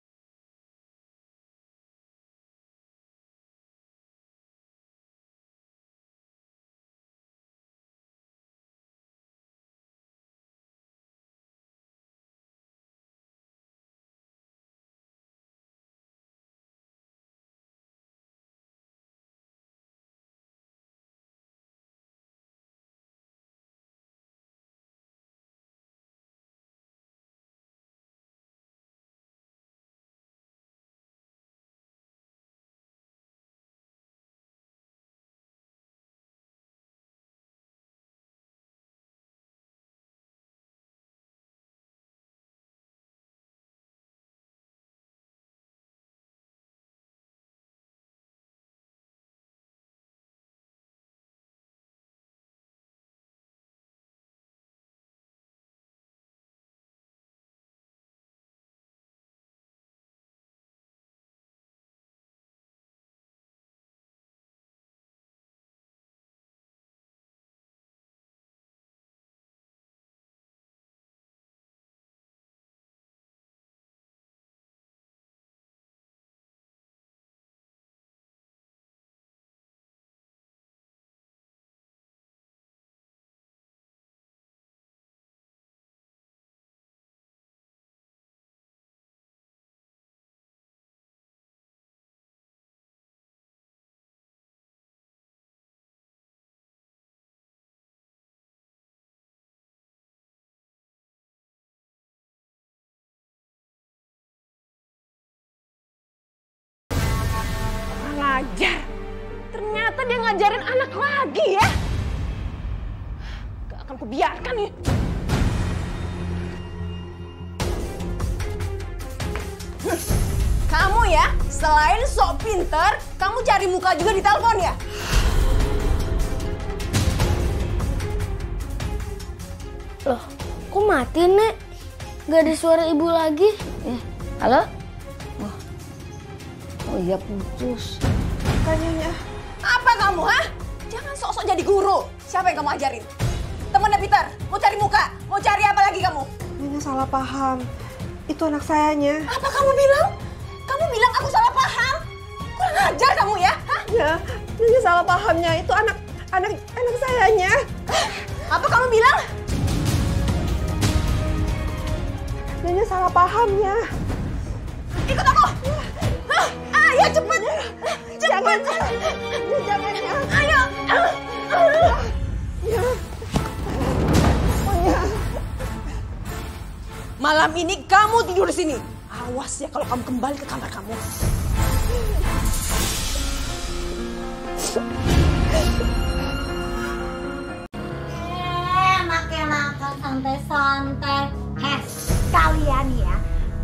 dia ngajarin anak lagi ya. Gak akan kubiarkan nih. Kamu ya, selain sok pinter, kamu cari muka juga di telepon ya? Loh, kok mati, Nek? Gak ada suara ibu lagi. Halo? Oh iya, putus. Kayaknya. Apa kamu, ha? Jangan sok-sok jadi guru. Siapa yang kamu ajarin? Temennya Peter, mau cari muka? Mau cari apa lagi kamu? Nyonya salah paham. Itu anak sayanya. Apa kamu bilang? Kamu bilang aku salah paham? Kurang ajar kamu ya? Hah? Ya, Nyonya salah pahamnya. Itu anak sayanya. Apa kamu bilang? Nyonya salah pahamnya. Ikut aku. Ayo cepet. Cepet. Jangan ya. Ayo. Malam ini kamu tidur di sini. Awas ya kalau kamu kembali ke kamar kamu. Makan santai-santai. Kalian ya,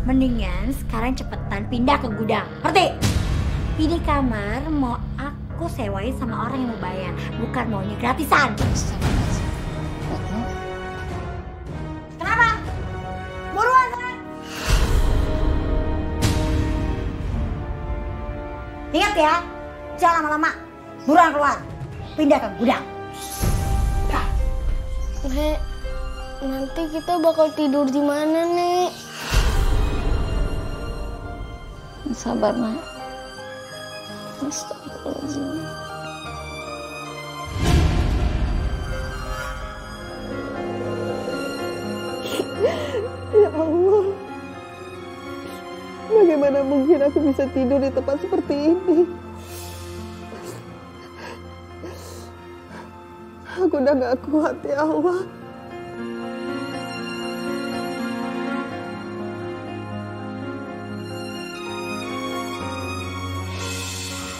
mendingan sekarang cepetan pindah ke gudang. Ngerti? Ini kamar mau aku sewain sama orang yang mau bayar, bukan maunya gratisan. Kenapa? Buruan sana. Ingat ya, jangan lama-lama. Buruan keluar. Pindah ke gudang. Nek, nanti kita bakal tidur di mana, Nek? Sabar, Nak. Astagfirullahaladzim. Ya Allah. Bagaimana mungkin aku bisa tidur di tempat seperti ini? Aku udah gak kuat, ya Allah.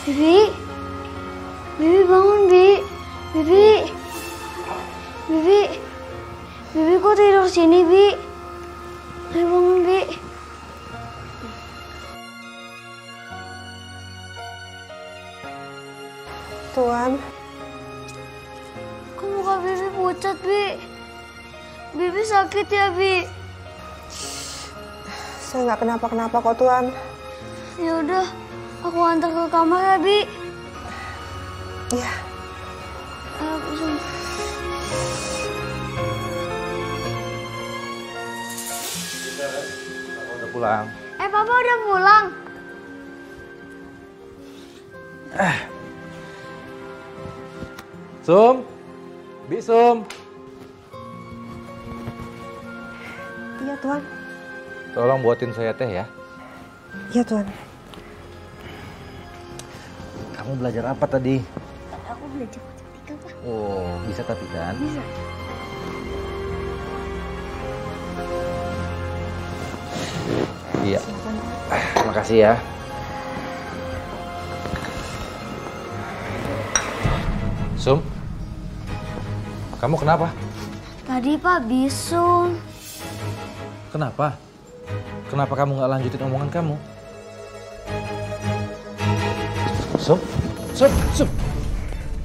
Bibi, Bibi bangun, Bi. Bibi, Bibi, Bibi kok tidur sini, Bi? Ayo bangun, Bi. Tuan. Kok muka Bibi pucat, Bi? Bibi sakit ya, Bi? Saya nggak kenapa-kenapa kok, Tuan. Ya udah, aku antar ke kamar ya, Bi. Iya. Ayo, Bisum. Udah pulang. Papa udah pulang. Sum, Bisum. Iya, Tuan. Tolong buatin saya teh ya. Iya, Tuan. Kamu belajar apa tadi? Aku belajar matematika, Pak. Oh, bisa tapi kan? Bisa. Iya. Makasih ya. Sum, kamu kenapa? Tadi Pak Bisum. Kenapa? Kenapa kamu nggak lanjutin omongan kamu? Sum,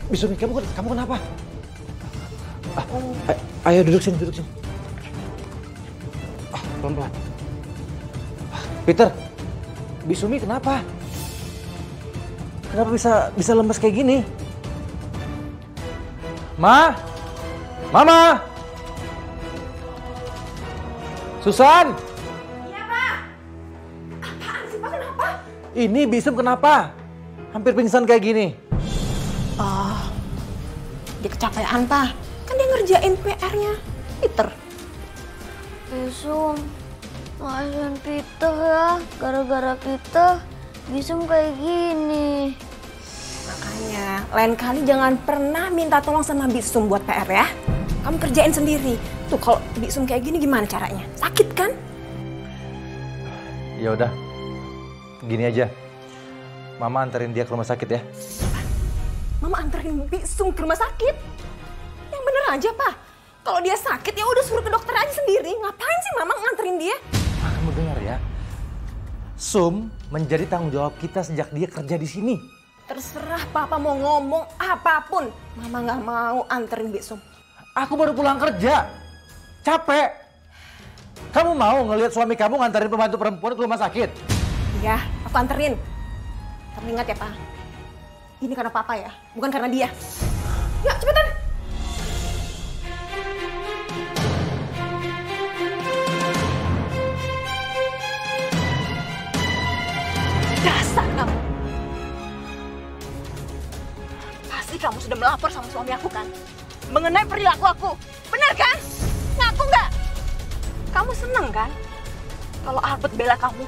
Bisumi, kamu kenapa? Ayo duduk sini. Pelan-pelan. Peter, Bisumi kenapa? Kenapa bisa lemes kayak gini? Mama! Susan! Iya, Pak. Apaan sih, Pak? Kenapa? Ini Bisum kenapa? Hampir pingsan kayak gini. Oh, dia kecapean, Pak. Kan dia ngerjain PR-nya Peter. Bisum, maafin Peter ya. Gara-gara kita, Bisum kayak gini. Makanya, lain kali jangan pernah minta tolong sama Bisum buat PR ya. Kamu kerjain sendiri. Tuh kalau Bisum kayak gini gimana caranya? Sakit kan? Ya udah, gini aja. Mama anterin dia ke rumah sakit ya. Mama anterin Bisum ke rumah sakit. Yang bener aja, Pak. Kalau dia sakit ya udah suruh ke dokter aja sendiri. Ngapain sih Mama nganterin dia? Kamu dengar ya, Sum menjadi tanggung jawab kita sejak dia kerja di sini. Terserah Papa mau ngomong apapun. Mama nggak mau anterin Bisum. Aku baru pulang kerja, capek. Kamu mau ngelihat suami kamu nganterin pembantu perempuan ke rumah sakit? Iya, aku anterin. Tapi ingat ya, Pak. Ini karena Papa ya, bukan karena dia. Ya, cepetan. Dasar kamu. Pasti kamu sudah melapor sama suami aku kan? Mengenai perilaku aku. Benar kan? Ngaku nggak? Kamu seneng kan? Kalau Albert bela kamu.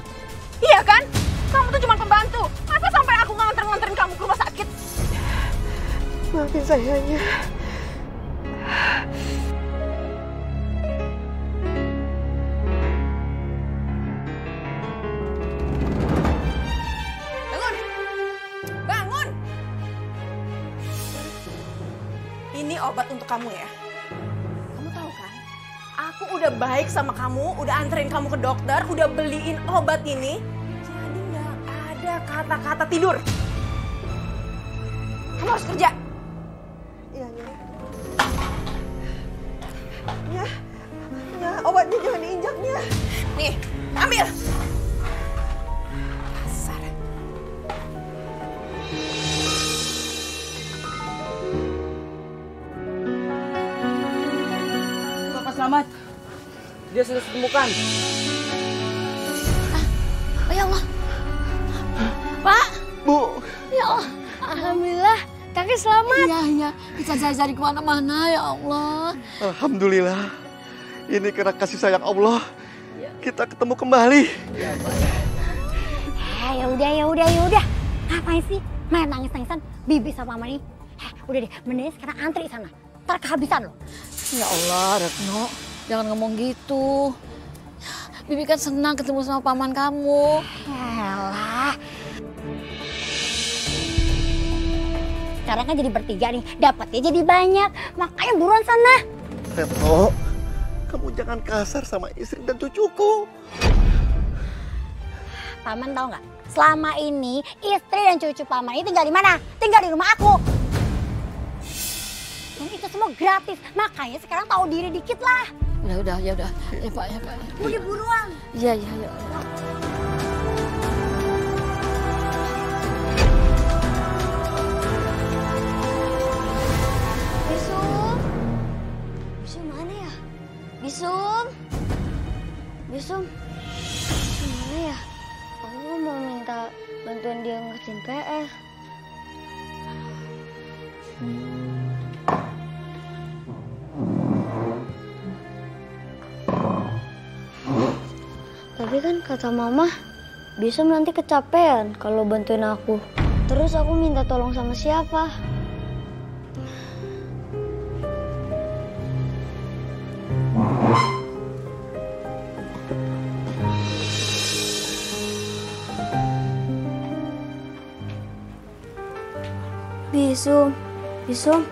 Iya kan? Kamu tuh cuma pembantu. Masa sampai aku nganterin kamu ke rumah sakit? Maafin sayanya. Bangun! Bangun! Ini obat untuk kamu ya. Kamu tahu kan? Aku udah baik sama kamu, udah anterin kamu ke dokter, udah beliin obat ini. Jadi nggak ada kata-kata tidur. Kamu harus kerja. Iya, ya. Ya, ya, obatnya jangan diinjaknya. Nih, ambil. Dasar. Bapak selamat. Dia sudah ditemukan. Oh ya Allah. Pak. Bu. Ya Allah. Alhamdulillah, kakek selamat. Iya. Kita cari kemana-mana ya Allah. Alhamdulillah. Ini karena kasih sayang Allah. Kita ketemu kembali. Ya udah. Ngapain sih main nangis-nangisan Bibi sama Mama nih? Udah deh, mending sekarang antri sana. Ntar kehabisan loh. Ya Allah, Retno. Jangan ngomong gitu. Bibi kan senang ketemu sama paman kamu. Elah. Sekarang kan jadi bertiga nih, dapatnya jadi banyak. Makanya buruan sana. Retno, kamu jangan kasar sama istri dan cucuku. Paman tahu nggak? Selama ini istri dan cucu paman ini tinggal di mana? Tinggal di rumah aku. Dan itu semua gratis. Makanya sekarang tahu diri dikit lah. Ya udah. Ya Pak. Udah buruan. Iya. Bisum mana ya? Bisum mana ya? Aku mau minta bantuan dia ngerjain PR. Tapi kan kata Mama, Bisum nanti kecapean kalau bantuin aku. Terus aku minta tolong sama siapa? Bisum,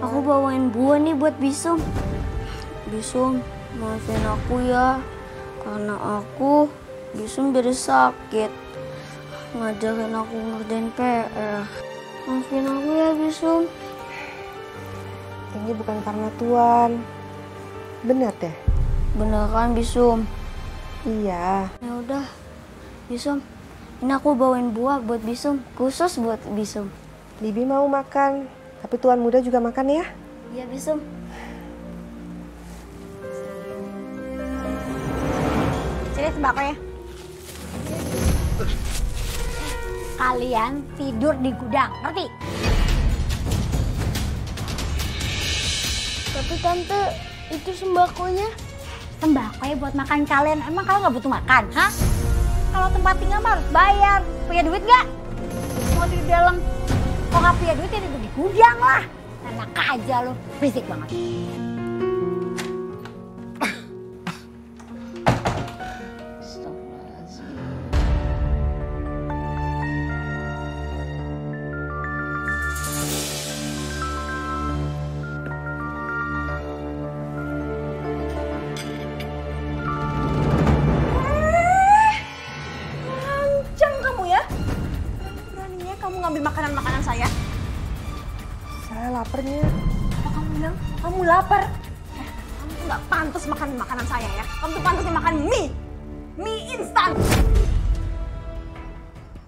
aku bawain buah nih buat Bisum. Bisum, maafin aku ya, karena Bisum jadi sakit, ngajakin aku ngerjain PR. Maafin aku ya Bisum. Ini bukan karena Tuan. Benar deh. Bener kan Bisum? Iya. Ya udah, Bisum, ini aku bawain buah buat Bisum, khusus buat Bisum. Bibi mau makan, tapi Tuan muda juga makan ya. Iya Bisum. Sini sembakonya. Kalian tidur di gudang, ngerti? Tapi Tante, itu sembakonya. Sembakonya buat makan kalian. Emang kalian nggak butuh makan, hah? Kalau tempat tinggal mah harus bayar. Punya duit nggak? Mau tidur di dalam? Kalau nggak punya duit ya tidur di gudang lah. Enak aja lo, berisik banget. pantas makan makanan saya ya. Kamu tuh pantasnya makan mie instan.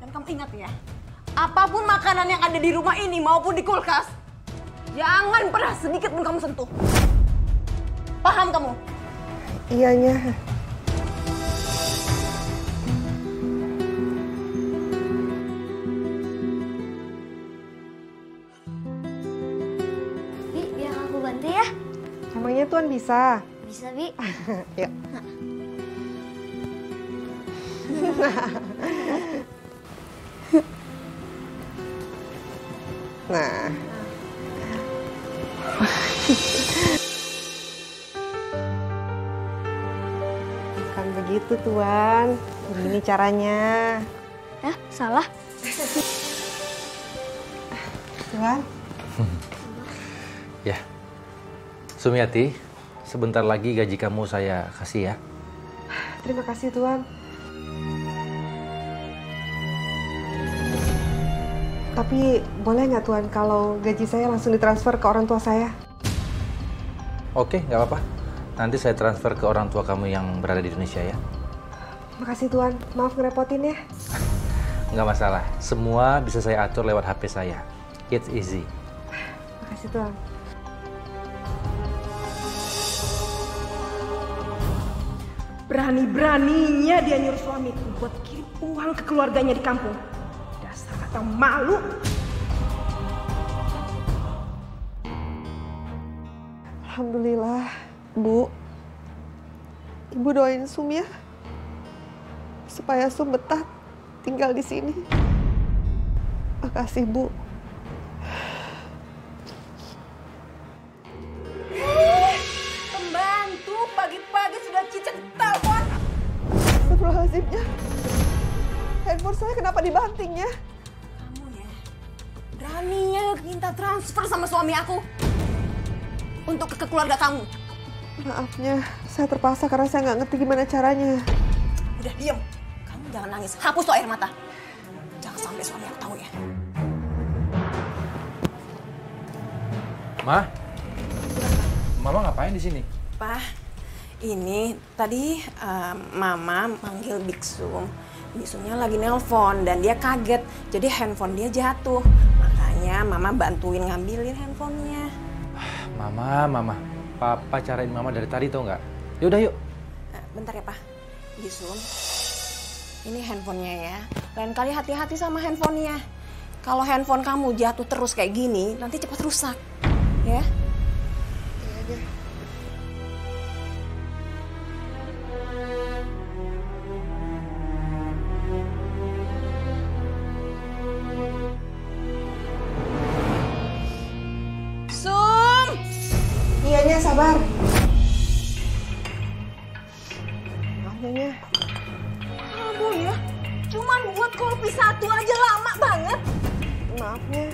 Dan kamu ingat ya, apapun makanan yang ada di rumah ini maupun di kulkas, jangan pernah sedikit pun kamu sentuh. Paham kamu? Iyanya. Bi, biar aku bantu ya. Emangnya Tuan bisa? Bisa, Bi. Yuk. Nah. Bukan begitu, Tuan. Begini caranya. Salah. Tuan. Ya, Sumiati, sebentar lagi gaji kamu saya kasih ya. Terima kasih, Tuan. Tapi boleh nggak, Tuan, kalau gaji saya langsung ditransfer ke orang tua saya? Oke, nggak apa-apa. Nanti saya transfer ke orang tua kamu yang berada di Indonesia ya. Makasih, Tuan. Maaf ngerepotin ya. Nggak masalah. Semua bisa saya atur lewat HP saya. It's easy. Makasih, Tuan. Berani-beraninya dia nyuruh suamiku buat kirim uang ke keluarganya di kampung. Dasar kata malu. Alhamdulillah, Bu. Ibu doain Sum ya, supaya Sum betah tinggal di sini. Makasih, Bu. Pembantu pagi-pagi sudah cicak telepon. Astagfirullahaladzimnya. Handphone saya kenapa dibantingnya? Kamu ya, beraninya minta transfer sama suami aku untuk ke keluarga kamu. Maafnya, saya terpaksa karena saya nggak ngerti gimana caranya. Udah diem, kamu jangan nangis. Hapus tuh air mata. Jangan sampai suami aku tahu ya. Ma, Mama ngapain di sini? Pak, ini tadi Mama manggil Biksum. Biksumnya lagi nelpon dan dia kaget. Jadi handphone dia jatuh. Makanya Mama bantuin ngambilin handphonenya. Mama. Papa carain Mama dari tadi tau nggak? Yaudah yuk. Bentar ya, Pak. Biksum, ini handphonenya ya. Lain kali hati-hati sama handphonenya. Kalau handphone kamu jatuh terus kayak gini, nanti cepat rusak. Ya? Iya. Sum! Iyanya, sabar. Maafnya. Kamu ya, cuman buat kopi satu aja lama banget. Maafnya.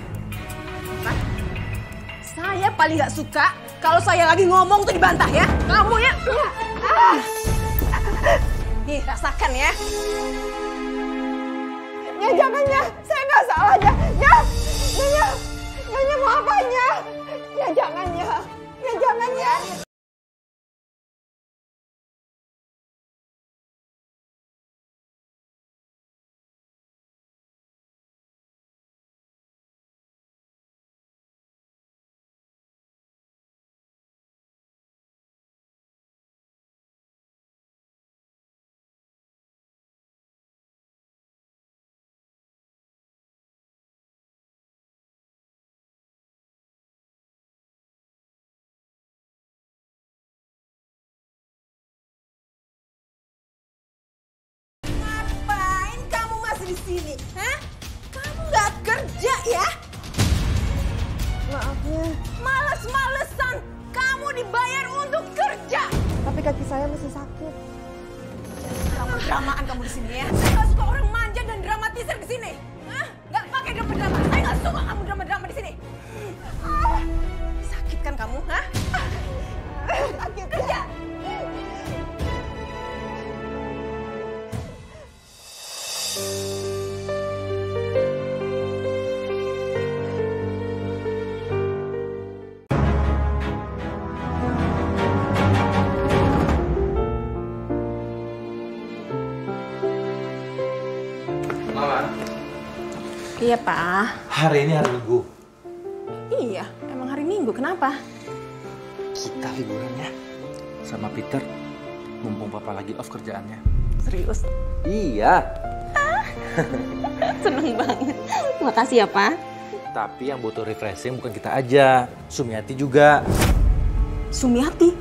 Saya paling gak suka kalau saya lagi ngomong tuh dibantah ya. Kamu ya. Nih, rasakan ya. Ya jangan ya, saya nggak salah ya. Nyonya mau apanya? Ya jangan ya. Ya jangan ya. Di sini, hah? Kamu nggak kerja ya? Maafnya. Males-malesan. Kamu dibayar untuk kerja. Tapi kaki saya masih sakit. Kamu dramaan kamu di sini ya. Saya nggak suka orang manja dan dramatisir di sini. Hah? Nggak pakai drama-drama. Saya nggak suka kamu drama-drama di sini. Sakit kan kamu, hah? Sakit kerja. Iya, Pak. Hari ini hari Minggu. Iya, emang hari Minggu. Kenapa? Kita liburan ya sama Peter. Mumpung papa lagi off kerjaannya. Serius? Iya. Seneng banget. Makasih ya, Pak. Tapi yang butuh refreshing bukan kita aja, Sumiati juga. Sumiati?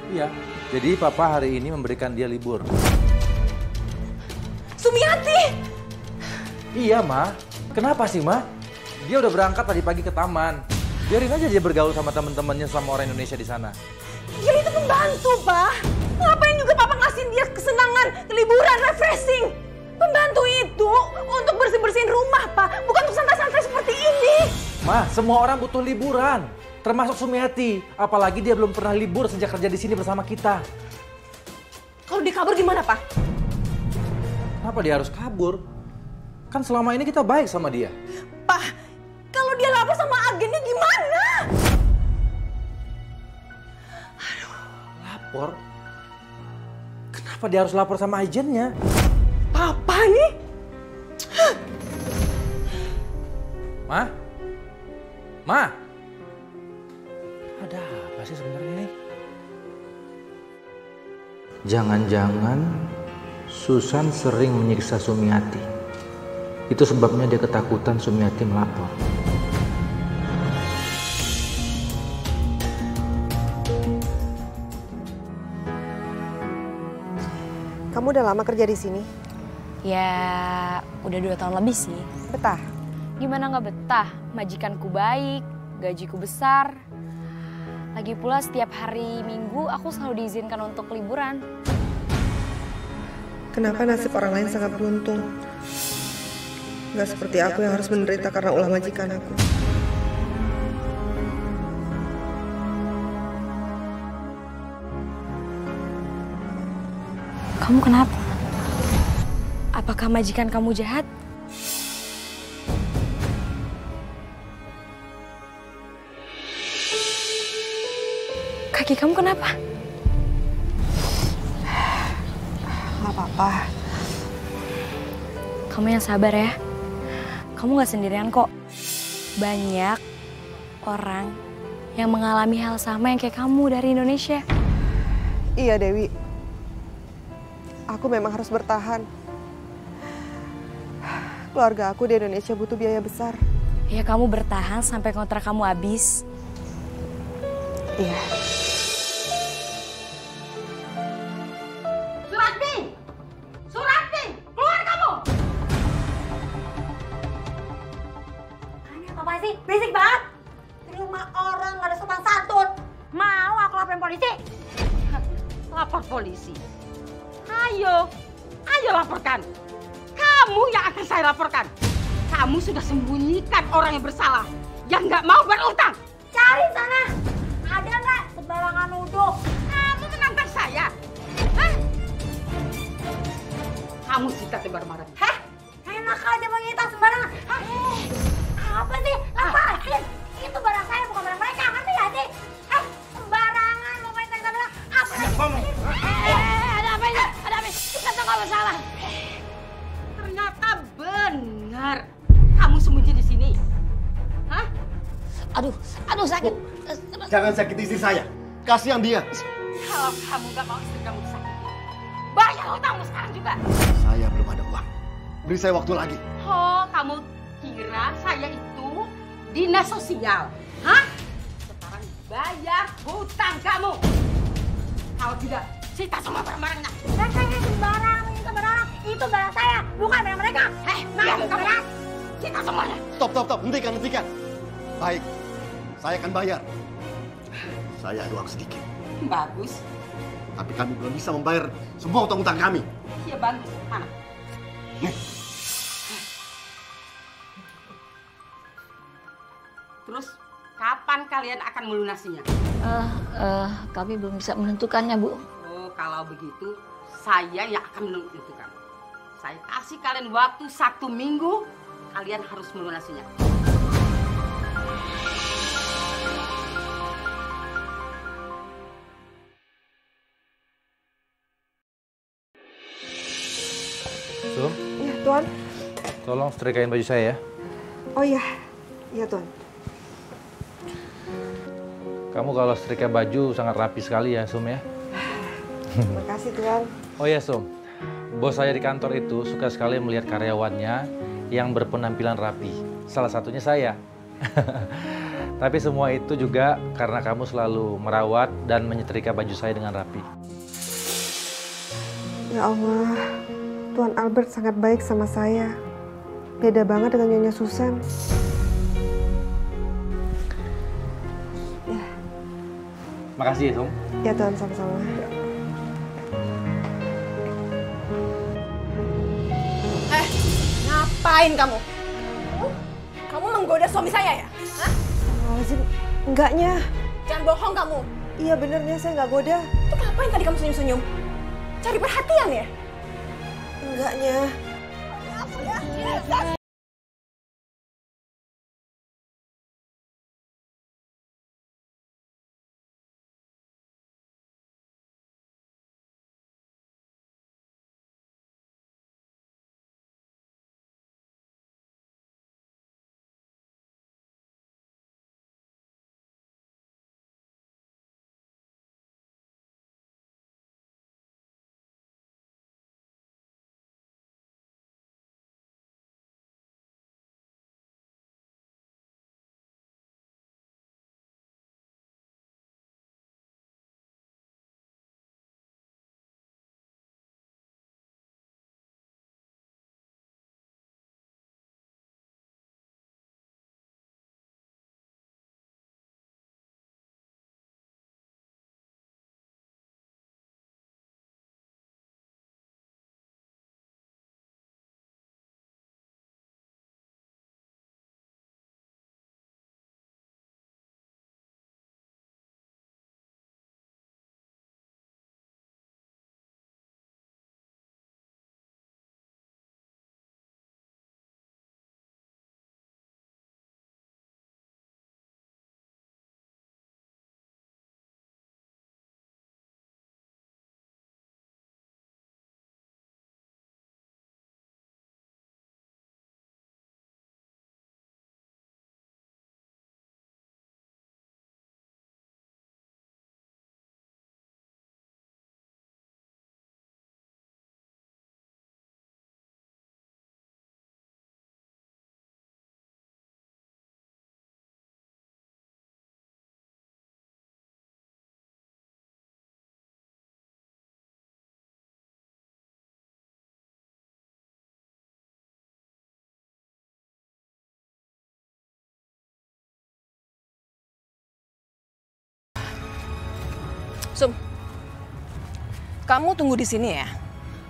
Iya. Jadi papa hari ini memberikan dia libur. Sumiati? Iya, Ma. Kenapa sih, Ma? Dia udah berangkat tadi pagi ke taman. Biarin aja dia bergaul sama temen-temennya sama orang Indonesia di sana. Dia itu pembantu, Pak. Ngapain juga Papa ngasihin dia kesenangan, liburan, refreshing? Pembantu itu untuk bersih-bersihin rumah, Pak. Bukan untuk santai-santai seperti ini. Ma, semua orang butuh liburan. Termasuk Sumiati. Apalagi dia belum pernah libur sejak kerja di sini bersama kita. Kalau dia kabur gimana, Pak? Kenapa dia harus kabur? Kan selama ini kita baik sama dia. Pak, kalau dia lapor sama agennya gimana? Lapor? Kenapa dia harus lapor sama agennya? Papa nih? Ma? Ma? Ada apa sih sebenarnya nih? Jangan-jangan Susan sering menyiksa Sumiati. Itu sebabnya dia ketakutan Sumiati melapor. Kamu udah lama kerja di sini? Ya, udah 2 tahun lebih sih. Betah? Gimana nggak betah? Majikanku baik, gajiku besar. Lagi pula setiap hari Minggu aku selalu diizinkan untuk liburan. Kenapa nasib orang lain sangat beruntung? Gak seperti aku yang harus menderita karena ulah majikan aku. Kamu kenapa? Apakah majikan kamu jahat? Kaki kamu kenapa? Gak apa-apa. Kamu yang sabar ya. Kamu gak sendirian kok. Banyak orang yang mengalami hal sama yang kayak kamu dari Indonesia. Iya, Dewi. Aku memang harus bertahan. Keluarga aku di Indonesia butuh biaya besar. Ya kamu bertahan sampai kontrak kamu habis. Iya. Surati! Surati! Keluar kamu! Ini apa sih? Berisik banget. Di rumah orang gak ada sopan santun. Mau aku laporin polisi? Lapor polisi. Ayo, ayo laporkan. Kamu yang akan saya laporkan. Kamu sudah sembunyikan orang yang bersalah, yang nggak mau berutang. Cari sana. Ada nggak sembarangan nuduh? Kamu menantang saya. Hah? Kamu sikat marah-marah. Heh, enak aja mau nyita sembarangan. Hah? Apa sih? Lepasin. Itu barang saya bukan barang mereka. Ngerti gak sih? Sembarangan mau main tentang bilang. Apa lagi? Ada apa ini? Ada apa? Kita tuh nggak bersalah. Ternyata benar. Kamu sembunyi di sini. Hah? Aduh sakit. Jangan sakiti istri saya. Kasihan dia. Kalau kamu nggak mau istri kamu disakiti, bayar hutangmu sekarang juga. Saya belum ada uang. Beri saya waktu lagi. Oh, kamu kira saya itu dinas sosial? Hah? Sekarang bayar hutang kamu. Kalau tidak, sita semua barang-barangnya. Saya sembarangan, itu barang saya, bukan barang mereka. Diam kamu. Sita semuanya. Stop. Hentikan. Baik, saya akan bayar. Saya ada uang sedikit. Bagus. Tapi kami belum bisa membayar semua utang-utang kami. Ya bagus. Mana? Nih. Terus kapan kalian akan melunasinya? Kami belum bisa menentukannya, Bu. Oh, kalau begitu saya yang akan menentukan. Saya kasih kalian waktu 1 minggu, kalian harus melunasinya. Sum, Iya, Tuan. tolong setrikain baju saya ya. Oh iya, iya Tuan. Kamu kalau setrika baju sangat rapi sekali ya, Sum ya. Terima kasih Tuan. Oh ya, Sum. Bos saya di kantor itu suka sekali melihat karyawannya yang berpenampilan rapi. Salah satunya saya. Tapi semua itu juga karena kamu selalu merawat dan menyetrika baju saya dengan rapi. Ya Allah, Tuan Albert sangat baik sama saya. Beda banget dengan Nyonya Susan. Ya. Makasih ya, Sum. Ya Tuan, sama-sama. Ngapain kamu? Kamu menggoda suami saya ya? Hah? Enggaknya. Jangan bohong kamu. Iya benernya saya nggak goda. Itu ngapain tadi kamu senyum-senyum? Cari perhatian ya? Enggaknya. Sum, kamu tunggu di sini ya.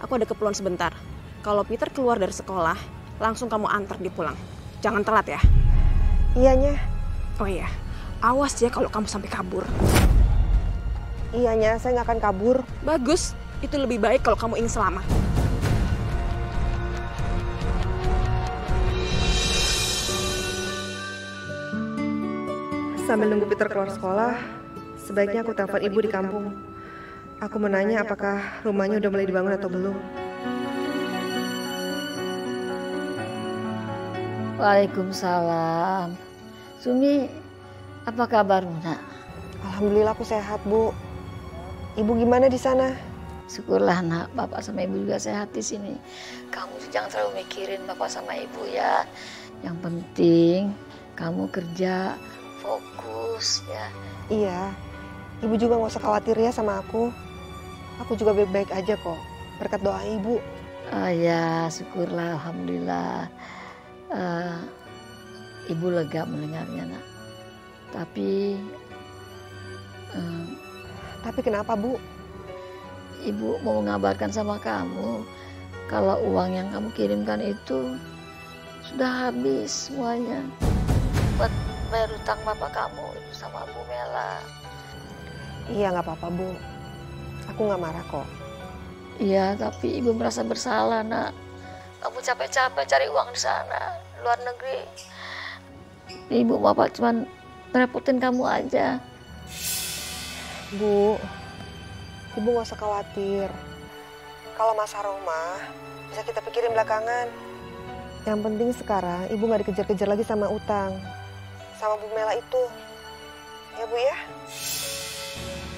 Aku ada keperluan sebentar. Kalau Peter keluar dari sekolah, langsung kamu antar dia pulang. Jangan telat ya. Iyanya. Oh iya, awas ya kalau kamu sampai kabur. Iyanya, saya nggak akan kabur. Bagus, itu lebih baik kalau kamu ingin selamat. Sambil nunggu Peter keluar sekolah, sebaiknya aku telepon ibu di kampung. Aku menanya apakah rumahnya udah mulai dibangun atau belum. Waalaikumsalam. Sumi, apa kabarmu, Nak? Alhamdulillah aku sehat, Bu. Ibu gimana di sana? Syukurlah, Nak. Bapak sama Ibu juga sehat di sini. Kamu jangan terlalu mikirin Bapak sama Ibu ya. Yang penting kamu kerja fokus ya. Iya. Ibu juga nggak usah khawatir ya sama aku. Aku juga baik-baik aja kok. Berkat doa Ibu. Ya, syukurlah, alhamdulillah. Ibu lega mendengarnya, Nak. Tapi kenapa, Bu? Ibu mau mengabarkan sama kamu kalau uang yang kamu kirimkan itu sudah habis semuanya buat bayar utang bapak kamu itu sama Bu Mela. Iya, nggak apa-apa, Bu. Aku nggak marah kok. Iya, tapi Ibu merasa bersalah, Nak. Kamu capek-capek cari uang di sana, luar negeri. Ibu bapak cuman ngerepotin kamu aja. Bu, Ibu nggak usah khawatir. Kalau masalah rumah, bisa kita pikirin belakangan. Yang penting sekarang ibu nggak dikejar-kejar lagi sama utang. Sama Bu Mela itu. Ya Bu ya?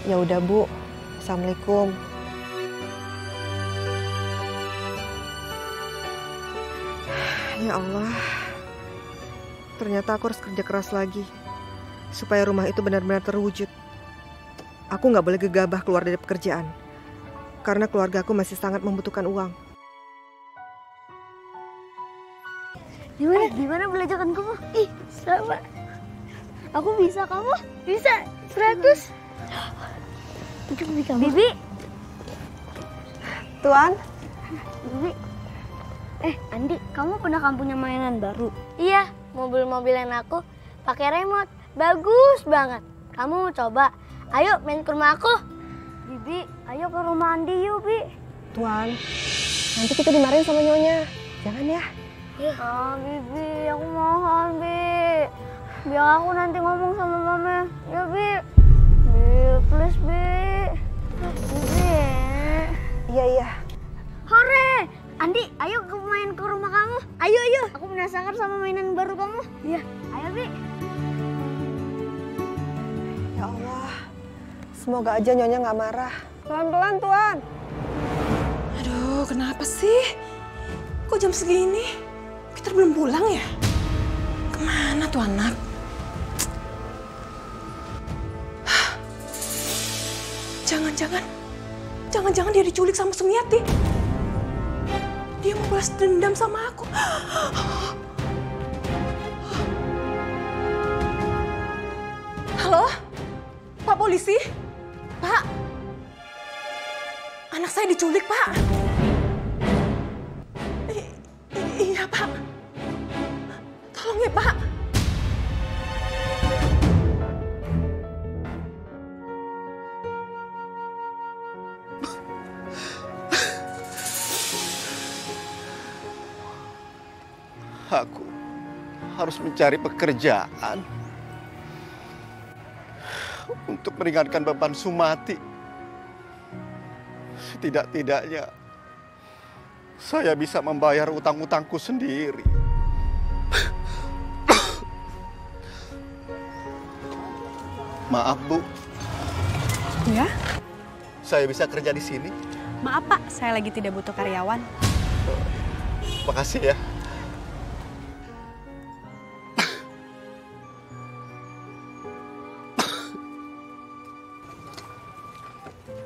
Ya udah Bu. Assalamualaikum. Ya Allah. Ternyata aku harus kerja keras lagi. Supaya rumah itu benar-benar terwujud. Aku nggak boleh gegabah keluar dari pekerjaan. Karena keluarga aku masih sangat membutuhkan uang. Gimana belajaran kamu? Ih, sama. Aku bisa, kamu? Bisa, 100. Bibi. Tuan. Bibi. Andi, kamu pernah punya mainan baru? Iya, mobil-mobilan aku pakai remote. Bagus banget. Kamu mau coba? Ayo main ke rumah aku. Bibi, ayo ke rumah Andi yuk, Bi. Tuan, nanti kita dimarahin sama nyonya. Jangan ya. Bibi, aku mohon, Bi. Biar aku nanti ngomong sama mama. Ya, Bi. Bi, please, Bi. Bibi. Iya. Hore! Andi, ayo main ke rumah kamu. Ayo. Aku penasaran sama mainan baru kamu. Iya. Ayo, Bi. Ya Allah. Semoga aja nyonya nggak marah. Pelan-pelan, Tuan. Aduh, kenapa sih? Kok jam segini? Peter belum pulang ya? Kemana tuh anak? Jangan-jangan dia diculik sama Sumiati. Dia mau balas dendam sama aku. Halo? Pak polisi? Pak? Anak saya diculik, Pak. Iya, Pak. Tolong ya, Pak. Aku harus mencari pekerjaan untuk meringankan beban Sumati. Setidak-tidaknya saya bisa membayar utang-utangku sendiri. Maaf, Bu. Ya? Saya bisa kerja di sini? Maaf, Pak. Saya lagi tidak butuh karyawan. Makasih ya.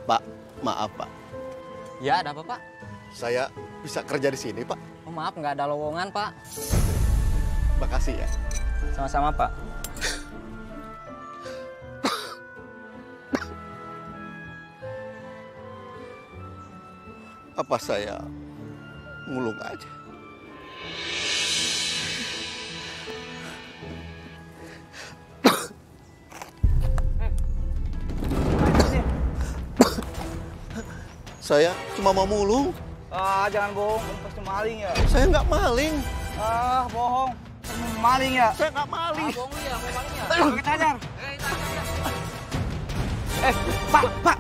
Pak, maaf, Pak. Ya, ada apa, Pak? Saya bisa kerja di sini, Pak. Oh, maaf, nggak ada lowongan, Pak. Makasih ya. Sama-sama, Pak. Apa saya ngulung aja? Saya cuma mau mulung. Ah, jangan bohong, kamu pasti maling ya. Saya nggak maling. Ah, bohong. Kamu maling ya? Saya nggak maling. Bohong ya, mau maling ya. Pakai cadar. Pak.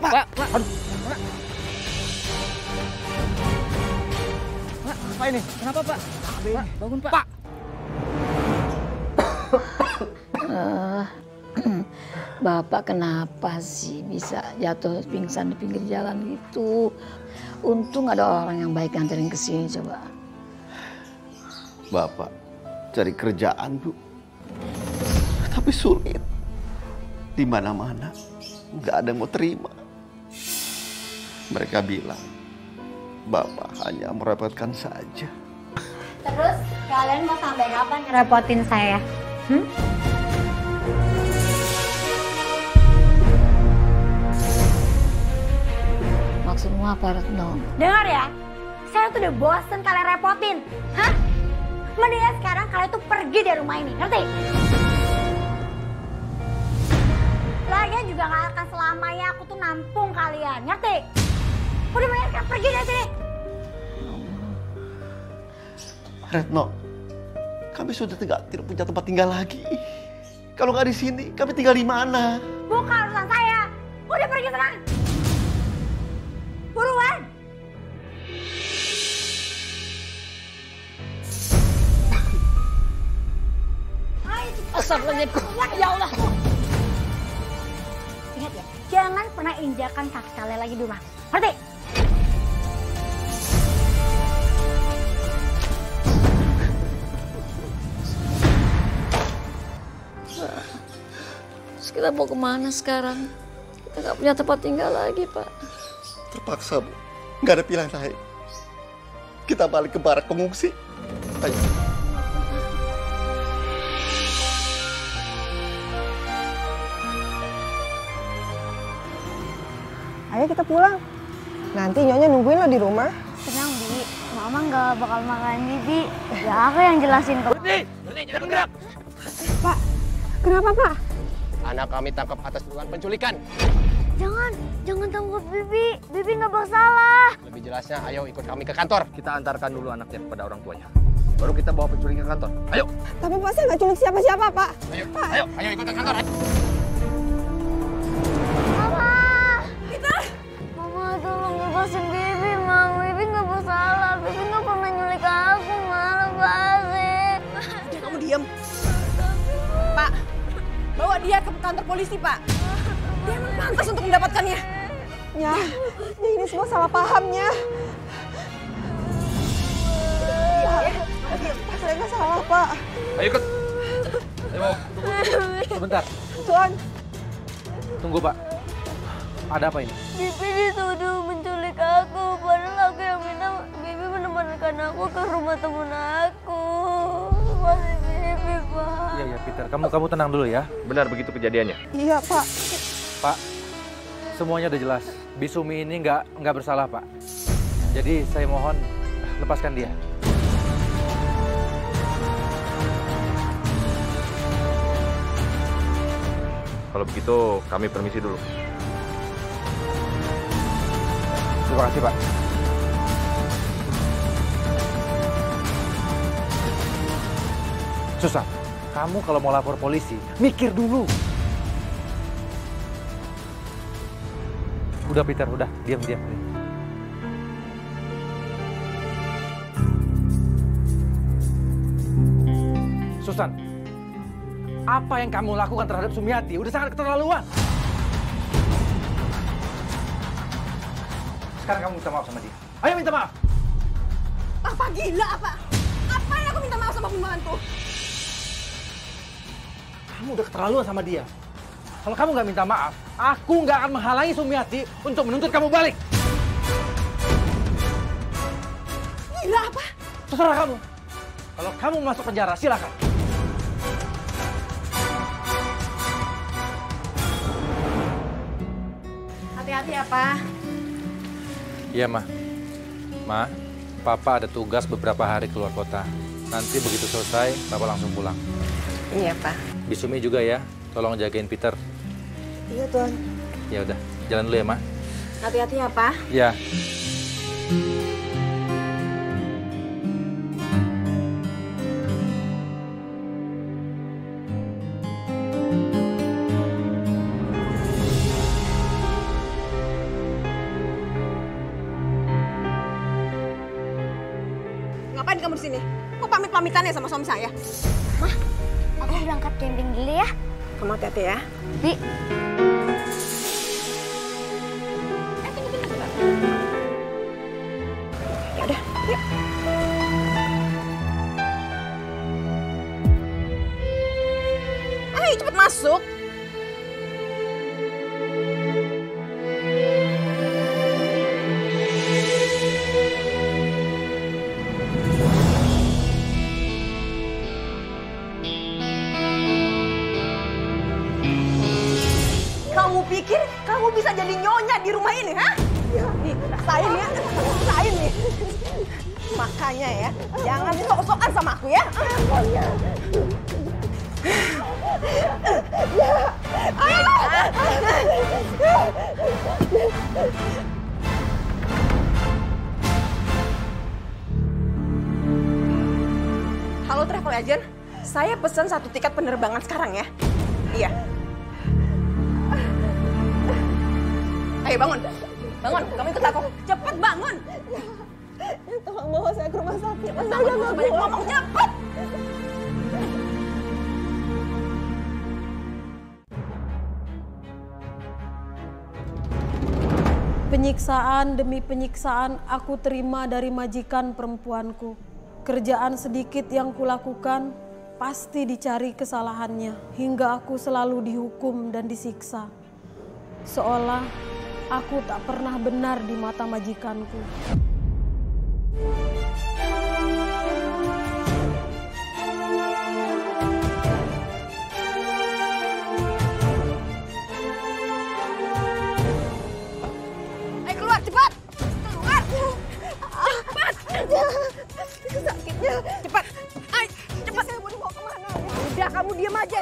Aduh. Apa ini? Kenapa, Pak? Pak, bangun, Pak. Bapak kenapa sih bisa jatuh pingsan di pinggir jalan gitu? Untung ada orang yang baik nganterin ke sini coba. Bapak cari kerjaan, Bu. Tapi sulit. Di mana-mana nggak ada yang mau terima. Mereka bilang Bapak hanya merepotkan saja. Terus kalian mau sampai kapan ngerepotin saya? Maksudmu apa, Retno? Dengar ya, saya tuh udah bosen kalian repotin. Hah? Mendingan sekarang kalian tuh pergi dari rumah ini, ngerti? Lagian juga gak akan selamanya aku tuh nampung kalian, ngerti? Udah mendingan kalian pergi dari sini. Retno, kami sudah tidak punya tempat tinggal lagi. Kalau nggak di sini, kami tinggal di mana? Bukan urusan saya. Udah pergi tenang. Buruan. Astagfirullahaladzim. Ya Allah. Ingat ya, jangan pernah injakan kaki kalian lagi di rumah. Ngerti? Terus kita mau kemana sekarang? Kita nggak punya tempat tinggal lagi, Pak. Terpaksa, Bu. Nggak ada pilihan lain. Kita balik ke barak pengungsi. Ayo. Ayo kita pulang. Nanti Nyonya nungguin lo di rumah. Tenang, Bi. Mama nggak bakal marahin Bibi. Ya aku yang jelasin ke... Berhenti, jangan gerak. Pak, kenapa Pak? Anak kami tangkap atas tuduhan penculikan. Jangan tangkap Bibi. Bibi nggak bersalah. Lebih jelasnya, ayo ikut kami ke kantor. Kita antarkan dulu anaknya kepada orang tuanya. Baru kita bawa penculik ke kantor. Ayo. Tapi Pak, saya nggak culik siapa-siapa, Pak. Ayo, ayo ikut ke kantor. Mama, tolong bebasin Bibi, Mama. Bibi nggak bersalah. Bibi nggak pernah nyulik aku, Mama. Lepasin. Udah, kamu diam. Pak, bawa dia ke kantor polisi, Pak. Dia emang pantas untuk mendapatkannya. Ya, ini semua salah pahamnya. Pak, saya nggak salah, Pak. Ayo ikut. Ayo, tunggu. Sebentar. Tuan. Tunggu, Pak. Ada apa ini? Bibi dituduh menculik aku. Padahal aku yang minta Bibi menemankan aku ke rumah temen aku. Masih Bibi, Pak. Iya, Peter. Kamu tenang dulu ya. Benar begitu kejadiannya? Iya, Pak. Pak, semuanya udah jelas. Bisumi ini nggak bersalah, Pak. Jadi saya mohon lepaskan dia. Kalau begitu kami permisi dulu. Terima kasih, Pak. Susan, kamu kalau mau lapor polisi, mikir dulu. Udah, Peter, udah. Diam. Susan, apa yang kamu lakukan terhadap Sumiati udah sangat keterlaluan. Sekarang kamu minta maaf sama dia. Ayo minta maaf. Apa gila apa? Apa yang aku minta maaf sama pembantu? Kamu udah keterlaluan sama dia. Kalau kamu nggak minta maaf, aku nggak akan menghalangi Sumiati untuk menuntut kamu balik. Gila apa? Terserah kamu. Kalau kamu masuk penjara, silakan. Hati-hati ya, Pak. Iya, Ma. Ma, Papa ada tugas beberapa hari keluar kota. Nanti begitu selesai, Papa langsung pulang. Iya, Pak. Bisumi juga ya, tolong jagain Peter. Iya, Tuan. Ya udah, jalan dulu ya, Ma. Hati-hati ya, Pak. Ya. Ngapain kamu di sini? Kok pamit-pamitannya sama suami saya? Mah, aku berangkat camping dulu ya. Kamu hati-hati ya. Bi. Ya udah, yuk. Ayo cepet masuk. Kamu pikir kamu bisa jadi nyonya di rumah ini, ha? Ya. Nih, rasain ya. Rasain nih. Makanya ya, jangan sok-sokan sama aku ya. Halo travel agent, saya pesan 1 tiket penerbangan sekarang ya. Iya. Ayo bangun, bangun, kamu ikut aku. Cepet bangun. Tolong bawa saya ke rumah sakit. Cepet bangun, banyak ngomong, cepet. penyiksaan demi penyiksaan aku terima dari majikan perempuanku. Kerjaan sedikit yang kulakukan pasti dicari kesalahannya, hingga aku selalu dihukum dan disiksa. Seolah aku tak pernah benar di mata majikanku. Keluar cepat! Keluar! Cepat! Sakitnya! Cepat! Ay, cepat! Saya mau dibawa kemana? Udah, kamu diam aja.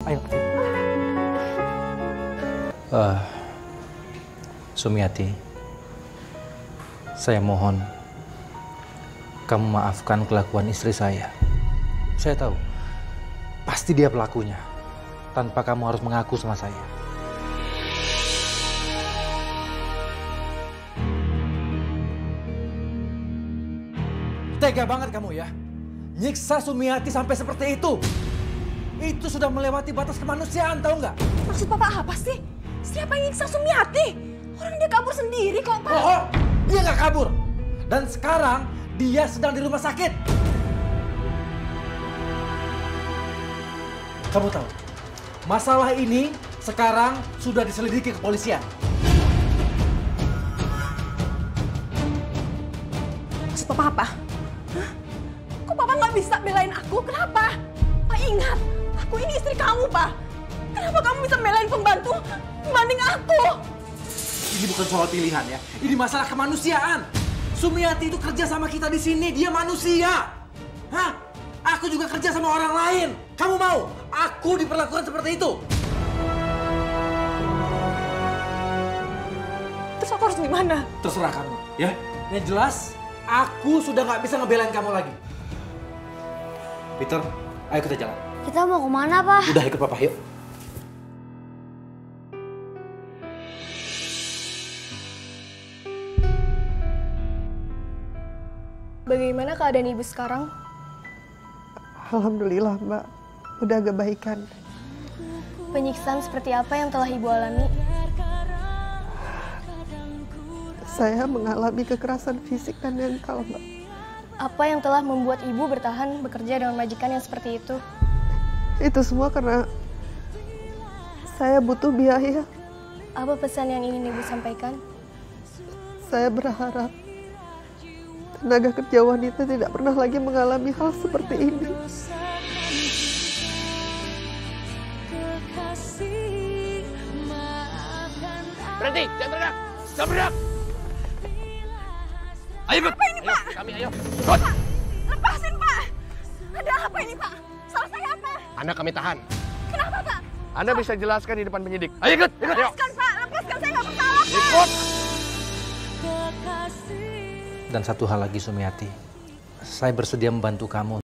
Ayo. Sumiati, saya mohon kamu maafkan kelakuan istri saya. Saya tahu, pasti dia pelakunya. Tanpa kamu harus mengaku sama saya. Tega banget kamu ya. Nyiksa Sumiati sampai seperti itu. Itu sudah melewati batas kemanusiaan, tahu nggak? Maksud Papa apa sih? Siapa yang nyiksa Sumiati? Orang dia kabur sendiri kok, Pak. Oh, dia nggak kabur. Dan sekarang dia sedang di rumah sakit. Kamu tahu, masalah ini sekarang sudah diselidiki kepolisian. Maksud Papa apa? Hah? Kok Papa nggak bisa belain aku? Kenapa? Pak ingat, aku ini istri kamu, Pak. Kenapa kamu bisa belain pembantu dibanding aku? Ini bukan soal pilihan ya. Ini masalah kemanusiaan. Sumiati itu kerja sama kita di sini. Dia manusia. Hah? Aku juga kerja sama orang lain. Kamu mau aku diperlakukan seperti itu? Terus aku harus gimana? Terserah kamu, ya. Yang jelas, aku sudah nggak bisa ngebelain kamu lagi. Peter, ayo kita jalan. Kita mau kemana, Pak? Udah ikut Papa, yuk. Bagaimana keadaan Ibu sekarang? Alhamdulillah, Mbak. Udah agak baikan. Penyiksaan seperti apa yang telah Ibu alami? Saya mengalami kekerasan fisik dan mental, Mbak. Apa yang telah membuat Ibu bertahan bekerja dengan majikan yang seperti itu? Itu semua karena saya butuh biaya. Apa pesan yang ingin Ibu sampaikan? Saya berharap tenaga kerja wanita tidak pernah lagi mengalami hal seperti ini. Berhenti, jangan bergerak. Jangan bergerak. Ayo, ikut. Apa ini, Pak? Kami, ayo. Pak, lepasin, Pak. Ada apa ini, Pak? Salah saya apa? Anda kami tahan. Kenapa, Pak? Anda bisa jelaskan di depan penyidik. Ayo, ikut. Ikut, ayo. Lepaskan, Pak. Lepaskan, saya nggak bersalah, Pak. Ikut. Dan satu hal lagi, Sumiati. Saya bersedia membantu kamu